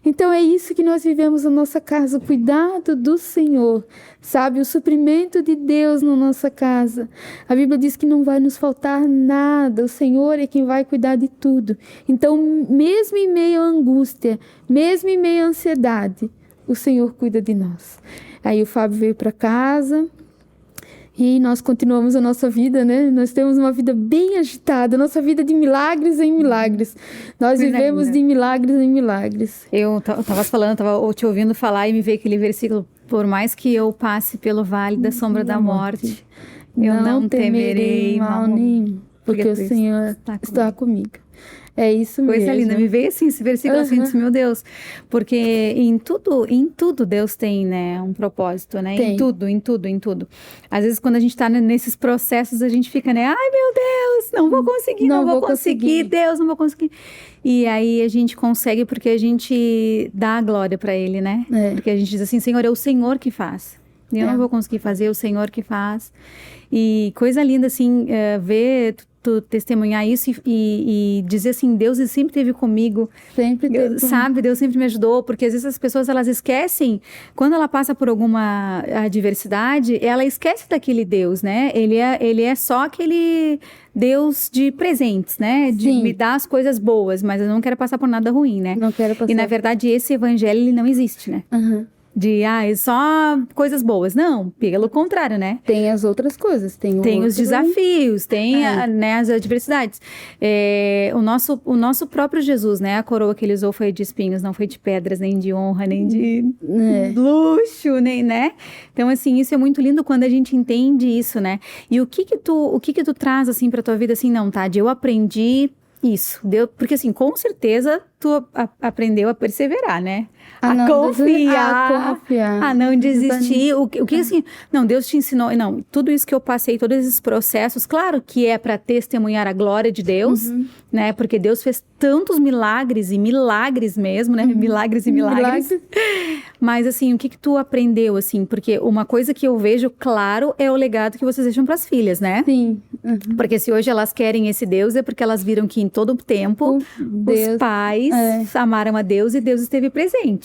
Então é isso que nós vivemos na nossa casa, o cuidado do Senhor, sabe? O suprimento de Deus na nossa casa. A Bíblia diz que não vai nos faltar nada, o Senhor é quem vai cuidar de tudo. Então, mesmo em meio à angústia, mesmo em meio à ansiedade, o Senhor cuida de nós. Aí o Fábio veio para casa e nós continuamos a nossa vida, né? Nós temos uma vida bem agitada, nossa vida de milagres em milagres. Nós vivemos de milagres em milagres. Eu estava falando, estava te ouvindo falar e me veio aquele versículo: por mais que eu passe pelo vale da sombra da morte, eu não temerei mal nenhum, porque o Senhor está comigo. É isso mesmo. Coisa linda, me veio assim esse versículo assim, disse: meu Deus, porque em tudo Deus tem, né, um propósito, né? Tem. Em tudo. Às vezes quando a gente tá nesses processos, a gente fica, né, ai meu Deus, não vou conseguir, não vou conseguir, Deus, não vou conseguir. E aí a gente consegue porque a gente dá a glória para Ele, né? Porque a gente diz assim: Senhor, é o Senhor que faz. Eu não vou conseguir fazer, é o Senhor que faz. E coisa linda, assim, ver tu testemunhar isso e dizer assim: Deus sempre esteve comigo. Sempre teve comigo. Sabe, Deus sempre me ajudou. Porque às vezes as pessoas, elas esquecem, quando ela passa por alguma adversidade, ela esquece daquele Deus, né? Ele é só aquele Deus de presentes, né? De me dar as coisas boas, mas eu não quero passar por nada ruim, né? Não quero passar. E na verdade esse evangelho, ele não existe, né? É só coisas boas. Não, pelo contrário, né? Tem as outras coisas. Tem os desafios, tem né, as adversidades. O nosso próprio Jesus, né? A coroa que ele usou foi de espinhos, não foi de pedras, nem de honra, nem de luxo, nem, né? Então, assim, isso é muito lindo quando a gente entende isso, né? E o que que tu traz, assim, pra tua vida, assim, não, Tade, eu aprendi isso. Porque, assim, com certeza tu aprendeu a perseverar, né? A confiar, a não desistir. O que assim, não, Deus te ensinou, não, tudo isso que eu passei, todos esses processos, claro que é para testemunhar a glória de Deus, né? Porque Deus fez tantos milagres e milagres mesmo, né? Milagres e milagres. Mas assim, o que tu aprendeu, assim? Porque uma coisa que eu vejo, claro, é o legado que vocês deixam para as filhas, né? Sim. Porque se hoje elas querem esse Deus, é porque elas viram que em todo o tempo os pais amaram a Deus e Deus esteve presente.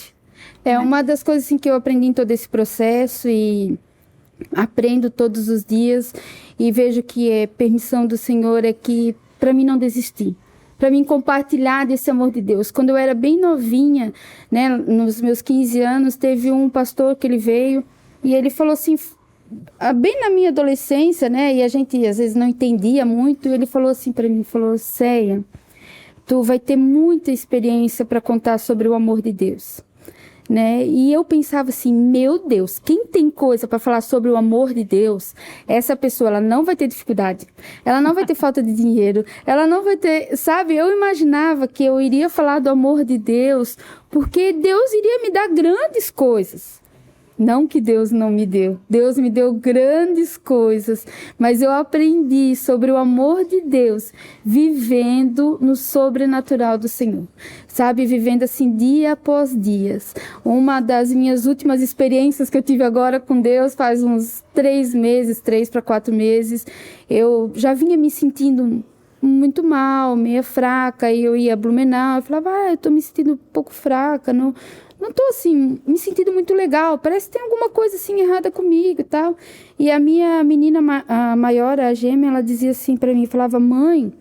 Uma das coisas assim, que eu aprendi em todo esse processo e aprendo todos os dias e vejo que é permissão do Senhor é que para mim não desistir, para mim compartilhar desse amor de Deus. Quando eu era bem novinha, né, nos meus 15 anos, teve um pastor que ele veio E ele falou assim, bem na minha adolescência, né? E a gente às vezes não entendia muito. Ele falou assim para mim, falou: Céia, tu vai ter muita experiência para contar sobre o amor de Deus, né? E eu pensava assim, meu Deus, quem tem coisa para falar sobre o amor de Deus, essa pessoa, ela não vai ter dificuldade, ela não vai ter falta de dinheiro, ela não vai ter, sabe? Eu imaginava que eu iria falar do amor de Deus, porque Deus iria me dar grandes coisas. Não que Deus não me deu. Deus me deu grandes coisas, mas eu aprendi sobre o amor de Deus vivendo no sobrenatural do Senhor. Sabe, vivendo assim dia após dia. Uma das minhas últimas experiências que eu tive agora com Deus faz uns 3 para 4 meses, eu já vinha me sentindo muito mal, meio fraca, e eu ia a Blumenau, eu falava, eu tô me sentindo um pouco fraca, não tô assim, me sentindo muito legal, parece que tem alguma coisa assim errada comigo e tal. E a minha menina a maior, a gêmea, ela dizia assim para mim, falava, mãe,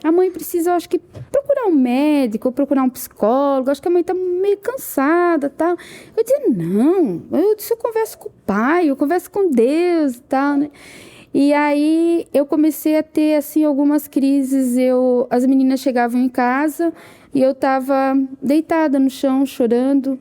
a mãe precisa, eu acho que, procurar um médico, ou procurar um psicólogo, acho que a mãe tá meio cansada e tal. Eu dizia, não, eu converso com o pai, eu converso com Deus e tal, né? E aí eu comecei a ter assim algumas crises, as meninas chegavam em casa e eu estava deitada no chão chorando,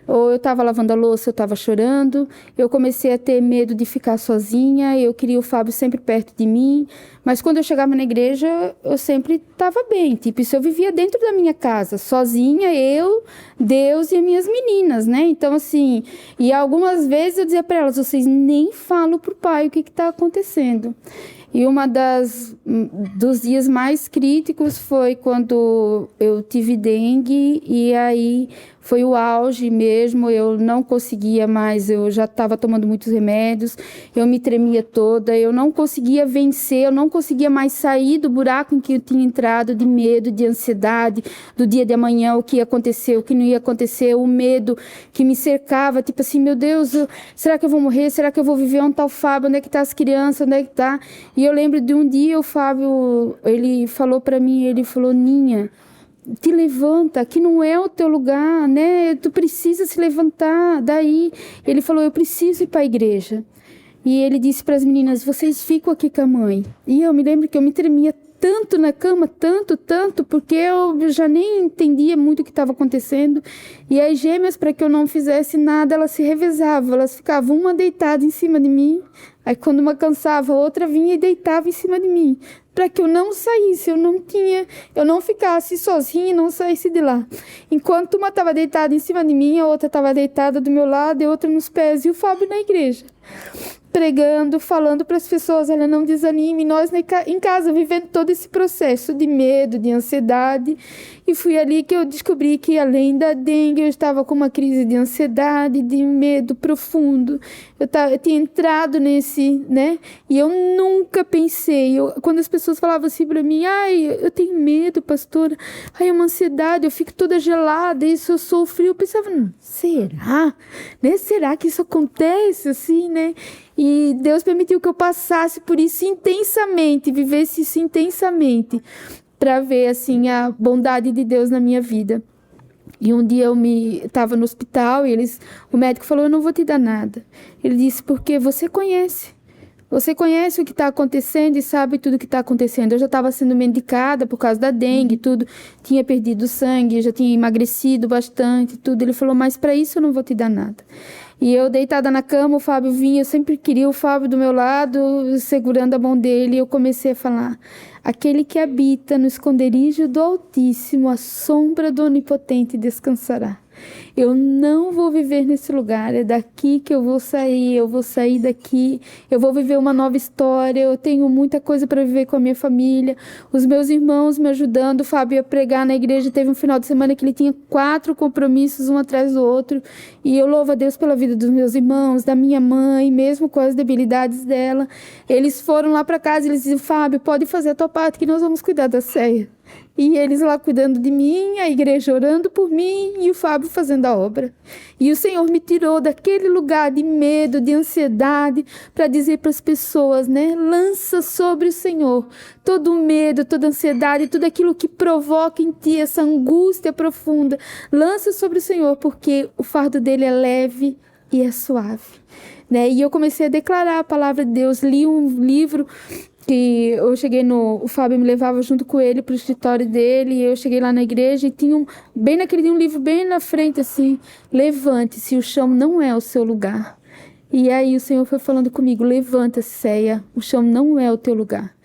ou eu estava lavando a louça, eu estava chorando, eu comecei a ter medo de ficar sozinha, eu queria o Fábio sempre perto de mim, mas quando eu chegava na igreja, eu sempre estava bem, tipo, isso eu vivia dentro da minha casa, sozinha, eu, Deus e as minhas meninas, né? Então, assim, e algumas vezes eu dizia para elas, vocês nem falam pro pai o que está acontecendo. E dos dias mais críticos foi quando eu tive dengue, e aí foi o auge mesmo, eu não conseguia mais, eu já estava tomando muitos remédios, eu me tremia toda, eu não conseguia vencer, eu não conseguia mais sair do buraco em que eu tinha entrado, de medo, de ansiedade, do dia de amanhã, o que ia acontecer, o que não ia acontecer, o medo que me cercava, tipo assim, meu Deus, será que eu vou morrer? Será que eu vou viver? Onde está o Fábio? Onde é que está as crianças? Onde é que está? E eu lembro de um dia o Fábio, ele falou para mim, ele falou, Ninha, te levanta, aqui não é o teu lugar, né? Tu precisa se levantar. Daí ele falou, eu preciso ir para a igreja. E ele disse para as meninas, vocês ficam aqui com a mãe. E eu me lembro que eu me tremia tanto na cama, tanto, porque eu já nem entendia muito o que estava acontecendo. E as gêmeas, para que eu não fizesse nada, elas se revezavam, elas ficavam uma deitada em cima de mim, aí quando uma cansava, a outra vinha e deitava em cima de mim, para que eu não saísse, eu não ficasse sozinha e não saísse de lá. Enquanto uma estava deitada em cima de mim, a outra estava deitada do meu lado e a outra nos pés, e o Fábio na igreja, pregando, falando para as pessoas, olha, não desanime, nós em casa vivendo todo esse processo de medo, de ansiedade, e fui ali que eu descobri que além da dengue eu estava com uma crise de ansiedade, de medo profundo, eu tinha entrado nesse, né, e eu nunca pensei, quando as pessoas falavam assim para mim, eu tenho medo, pastora, é uma ansiedade, eu fico toda gelada, isso eu sofri, eu pensava, será? Né? Será que isso acontece assim, né? E Deus permitiu que eu passasse por isso intensamente, vivesse isso intensamente, para ver assim a bondade de Deus na minha vida. E um dia eu estava no hospital e o médico falou, eu não vou te dar nada. Ele disse, porque você conhece o que está acontecendo e sabe tudo o que está acontecendo. Eu já estava sendo medicada por causa da dengue, tudo. Tinha perdido sangue, já tinha emagrecido bastante, tudo. Ele falou, mas para isso eu não vou te dar nada. E eu deitada na cama, o Fábio vinha, eu sempre queria o Fábio do meu lado, segurando a mão dele, e eu comecei a falar, aquele que habita no esconderijo do Altíssimo, a sombra do Onipotente descansará. Eu não vou viver nesse lugar, é daqui que eu vou sair daqui, eu vou viver uma nova história, eu tenho muita coisa para viver com a minha família, os meus irmãos me ajudando, o Fábio ia pregar na igreja, teve um final de semana que ele tinha 4 compromissos, um atrás do outro, e eu louvo a Deus pela vida dos meus irmãos, da minha mãe, mesmo com as debilidades dela. Eles foram lá para casa e eles diziam, Fábio, pode fazer a tua parte que nós vamos cuidar da Céia. E eles lá cuidando de mim, a igreja orando por mim e o Fábio fazendo a obra. E o Senhor me tirou daquele lugar de medo, de ansiedade, para dizer para as pessoas, né? Lança sobre o Senhor todo o medo, toda a ansiedade, tudo aquilo que provoca em ti essa angústia profunda. Lança sobre o Senhor, porque o fardo dele é leve e é suave. né? E eu comecei a declarar a palavra de Deus, li um livro que eu cheguei o Fábio me levava junto com ele pro escritório dele, e eu cheguei lá na igreja e tinha bem naquele dia um livro bem na frente assim, levante-se, o chão não é o seu lugar. E aí o Senhor foi falando comigo, levanta-se, Céia, o chão não é o teu lugar.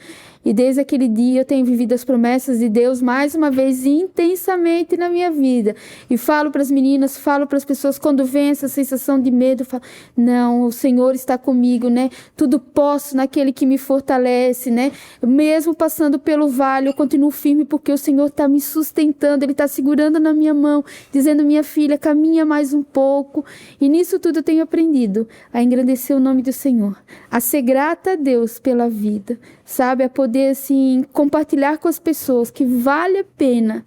E desde aquele dia eu tenho vivido as promessas de Deus mais uma vez intensamente na minha vida. E falo para as meninas, falo para as pessoas quando vem essa sensação de medo, eu falo, não, o Senhor está comigo, né? Tudo posso naquele que me fortalece, né? Mesmo passando pelo vale, eu continuo firme porque o Senhor está me sustentando, Ele está segurando na minha mão, dizendo, minha filha, caminha mais um pouco. E nisso tudo eu tenho aprendido a engrandecer o nome do Senhor, a ser grata a Deus pela vida, sabe? A poder, assim, compartilhar com as pessoas que vale a pena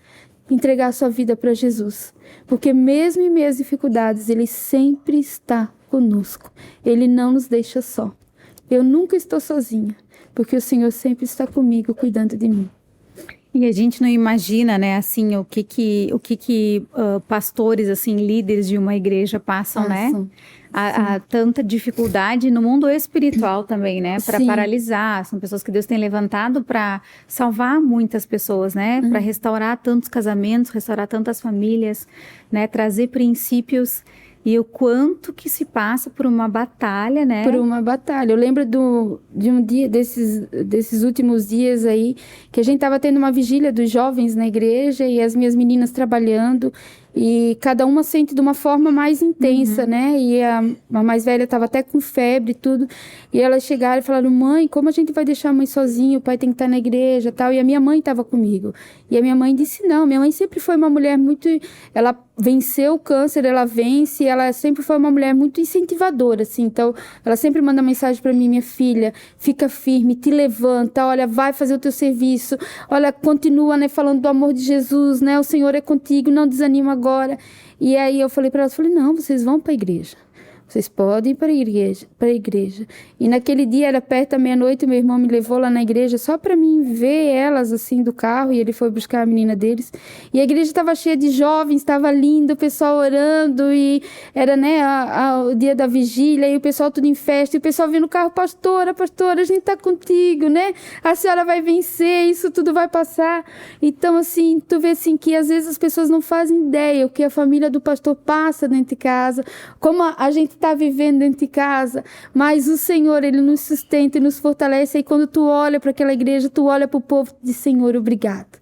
entregar a sua vida para Jesus. Porque mesmo em meio às dificuldades, Ele sempre está conosco. Ele não nos deixa só. Eu nunca estou sozinha, porque o Senhor sempre está comigo, cuidando de mim. E a gente não imagina, né, assim, o que pastores, assim, líderes de uma igreja passam, né? A tanta dificuldade no mundo espiritual também, né? Para paralisar. São pessoas que Deus tem levantado para salvar muitas pessoas, né? Para restaurar tantos casamentos, restaurar tantas famílias, né? Trazer princípios. E o quanto que se passa por uma batalha, né? Por uma batalha. Eu lembro de um dia, desses últimos dias aí, que a gente estava tendo uma vigília dos jovens na igreja e as minhas meninas trabalhando. E cada uma sente de uma forma mais intensa, né? E a mais velha estava até com febre e tudo. E elas chegaram e falaram, mãe, como a gente vai deixar a mãe sozinha? O pai tem que estar na igreja e tal. E a minha mãe estava comigo. E a minha mãe disse, não. Minha mãe sempre foi uma mulher muito... Ela venceu o câncer, ela vence. Ela sempre foi uma mulher muito incentivadora, assim. Então, ela sempre manda mensagem para mim, minha filha, fica firme, te levanta. Olha, vai fazer o teu serviço. Olha, continua, né, falando do amor de Jesus, né? O Senhor é contigo, não desanima agora. E aí eu falei para elas, não, vocês vão para a igreja. Vocês podem ir para a igreja. E naquele dia, era perto da meia-noite, meu irmão me levou lá na igreja só para mim ver elas, assim, do carro. E ele foi buscar a menina deles. E a igreja estava cheia de jovens, estava lindo, o pessoal orando. E era, né, o dia da vigília, e o pessoal tudo em festa. E o pessoal vindo no carro, pastora, a gente está contigo, né? A senhora vai vencer, isso tudo vai passar. Então, assim, tu vê, assim, que às vezes as pessoas não fazem ideia o que a família do pastor passa dentro de casa, como a gente está vivendo dentro de casa, mas o Senhor, Ele nos sustenta e nos fortalece. E quando tu olha para aquela igreja, tu olha para o povo e diz, Senhor, obrigado.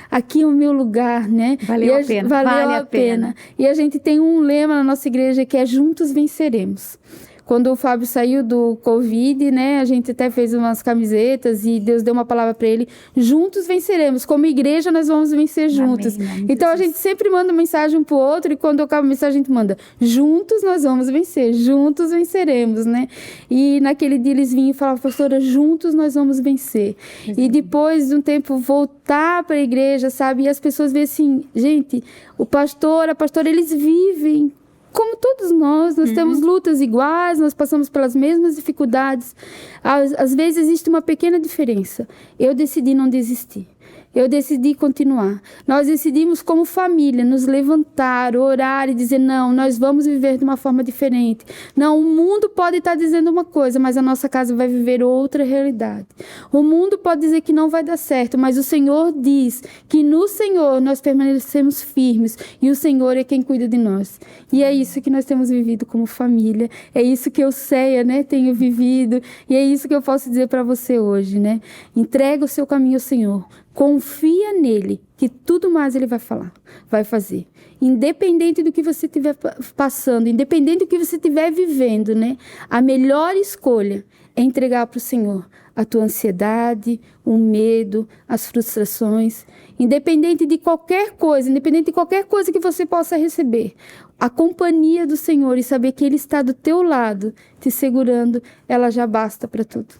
Aqui é o meu lugar, né? Valeu a pena. Valeu a pena. E a gente tem um lema na nossa igreja que é juntos venceremos. Quando o Fábio saiu do Covid, né, a gente até fez umas camisetas e Deus deu uma palavra para ele, juntos venceremos, como igreja nós vamos vencer juntos. Amém, então a gente sempre manda mensagem um pro outro e quando acaba a mensagem a gente manda, juntos nós vamos vencer, juntos venceremos, né? E naquele dia eles vinham e falavam, pastora, juntos nós vamos vencer. E depois de um tempo voltar para a igreja, sabe, e as pessoas veem assim, gente, o pastor, a pastora, eles vivem como todos nós temos lutas iguais, nós passamos pelas mesmas dificuldades. Às vezes existe uma pequena diferença. Eu decidi não desistir. Eu decidi continuar. Nós decidimos como família nos levantar, orar e dizer, não, nós vamos viver de uma forma diferente. Não, o mundo pode estar dizendo uma coisa, mas a nossa casa vai viver outra realidade. O mundo pode dizer que não vai dar certo, mas o Senhor diz que no Senhor nós permanecemos firmes e o Senhor é quem cuida de nós. E é isso que nós temos vivido como família. É isso que eu, Céia, né, tenho vivido. E é isso que eu posso dizer para você hoje, né? Entrega o seu caminho ao Senhor. Confia nele, que tudo mais ele vai falar, vai fazer. Independente do que você estiver passando, independente do que você estiver vivendo, né? A melhor escolha é entregar para o Senhor a tua ansiedade, o medo, as frustrações. Independente de qualquer coisa, independente de qualquer coisa que você possa receber, a companhia do Senhor e saber que Ele está do teu lado, te segurando, ela já basta para tudo.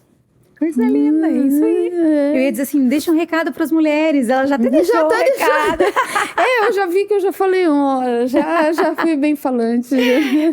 Coisa linda, é isso aí. Eu ia dizer assim, deixa um recado para as mulheres. Ela já até deixou o recado. Eu já vi que eu já falei já fui bem falante.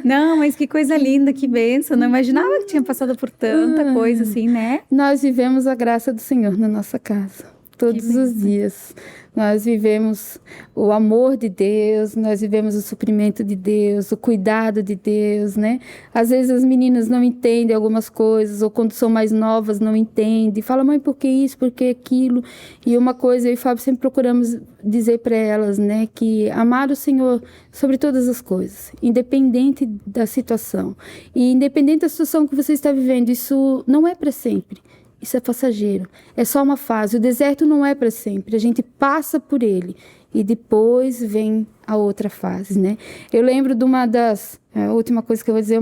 Não, mas que coisa linda, que bênção. Não imaginava que tinha passado por tanta coisa assim, né? Nós vivemos a graça do Senhor na nossa casa. todos os dias. Nós vivemos o amor de Deus, nós vivemos o suprimento de Deus, o cuidado de Deus, né? Às vezes as meninas não entendem algumas coisas, ou quando são mais novas não entendem. Fala, mãe, por que isso, por que aquilo? E uma coisa, eu e o Fábio sempre procuramos dizer para elas, né? Que amar o Senhor sobre todas as coisas, independente da situação. E independente da situação que você está vivendo, isso não é para sempre. Isso é passageiro, é só uma fase. O deserto não é para sempre, a gente passa por ele e depois vem a outra fase, né? Eu lembro de a última coisa que eu vou dizer,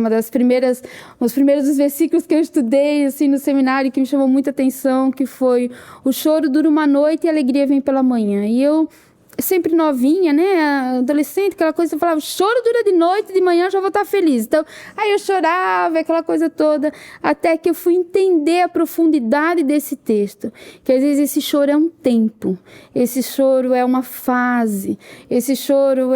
os primeiros versículos que eu estudei assim no seminário que me chamou muita atenção, que foi: o choro dura uma noite e a alegria vem pela manhã. E eu, sempre novinha, né, adolescente, aquela coisa, eu falava, choro dura de noite, de manhã eu já vou estar feliz. Então, aí eu chorava, aquela coisa toda, até que eu fui entender a profundidade desse texto, que às vezes esse choro é um tempo, esse choro é uma fase, esse choro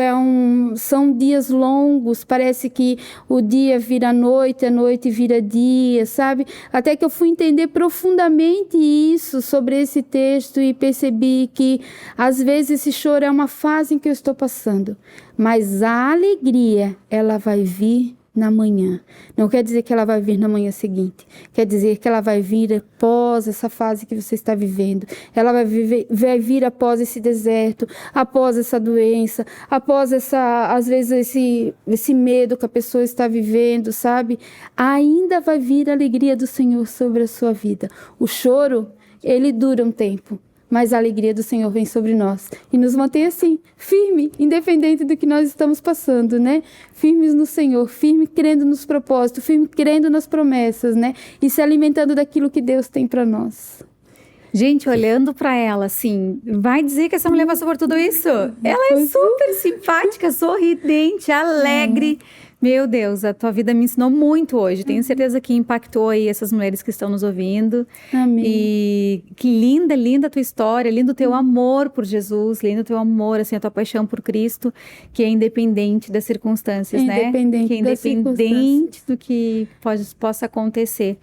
são dias longos, parece que o dia vira noite, a noite vira dia, sabe? Até que eu fui entender profundamente isso sobre esse texto e percebi que às vezes esse choro é uma fase em que eu estou passando, mas a alegria, ela vai vir na manhã. Não quer dizer que ela vai vir na manhã seguinte. Quer dizer que ela vai vir após essa fase que você está vivendo. Ela vai vir após esse deserto, após essa doença, após às vezes esse medo que a pessoa está vivendo, sabe? Ainda vai vir a alegria do Senhor sobre a sua vida. O choro, ele dura um tempo, mas a alegria do Senhor vem sobre nós e nos mantém assim, firme, independente do que nós estamos passando, né? Firmes no Senhor, firme crendo nos propósitos, firme crendo nas promessas, né? E se alimentando daquilo que Deus tem para nós. Gente, olhando para ela, assim, vai dizer que essa mulher passou por tudo isso? Ela é super simpática, sorridente, alegre. Meu Deus, a tua vida me ensinou muito hoje. Tenho certeza que impactou aí essas mulheres que estão nos ouvindo. Amém. E que linda a tua história, lindo o teu amor por Jesus, lindo o teu amor, assim, a tua paixão por Cristo, que é independente das circunstâncias, né? Que é independente do que possa acontecer.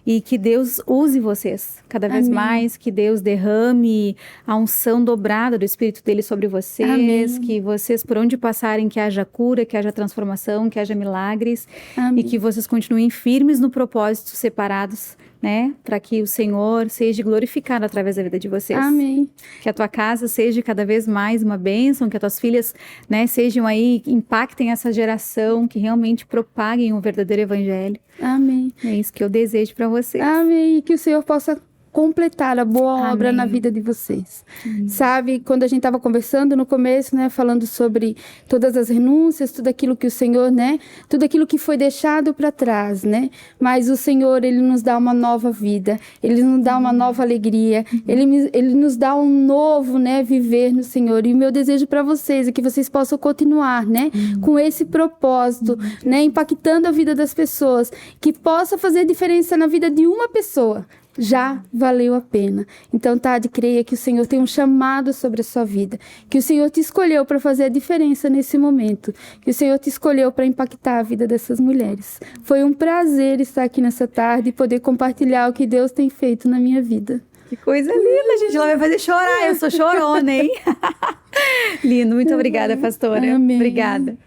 E que Deus use vocês cada vez mais, que Deus derrame a unção dobrada do Espírito dele sobre vocês, Amém. Que vocês, por onde passarem, que haja cura, que haja transformação, que haja milagres. Amém. E que vocês continuem firmes no propósito, separados, né? Para que o Senhor seja glorificado através da vida de vocês. Amém. Que a tua casa seja cada vez mais uma bênção, que as tuas filhas, né, sejam aí, impactem essa geração, que realmente propaguem o verdadeiro evangelho. Amém. É isso que eu desejo para vocês. Amém. E que o Senhor possa completar a boa obra Amém. na vida de vocês. Sabe, quando a gente estava conversando no começo, né, falando sobre todas as renúncias, tudo aquilo que o Senhor, né, tudo aquilo que foi deixado para trás, né, mas o Senhor, ele nos dá uma nova vida, ele nos dá uma nova alegria, ele nos dá um novo, né, viver no Senhor. E o meu desejo para vocês é que vocês possam continuar, né, com esse propósito, né, impactando a vida das pessoas, que possa fazer diferença na vida de uma pessoa. Já valeu a pena. Então, Tade, creia que o Senhor tem um chamado sobre a sua vida, que o Senhor te escolheu para fazer a diferença nesse momento, que o Senhor te escolheu para impactar a vida dessas mulheres. Foi um prazer estar aqui nessa tarde e poder compartilhar o que Deus tem feito na minha vida. Que coisa linda, gente. Ela vai fazer chorar. Eu sou chorona, hein? Lindo. Muito obrigada, pastora. Amém. Obrigada.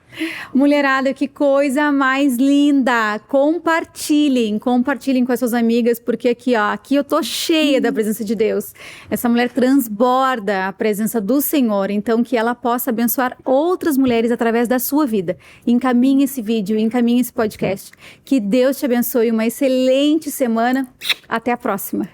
Mulherada, que coisa mais linda. Compartilhem com as suas amigas, porque aqui eu tô cheia da presença de Deus. Essa mulher transborda a presença do Senhor, então que ela possa abençoar outras mulheres através da sua vida. Encaminhe esse vídeo, encaminhe esse podcast. Que Deus te abençoe, uma excelente semana. Até a próxima.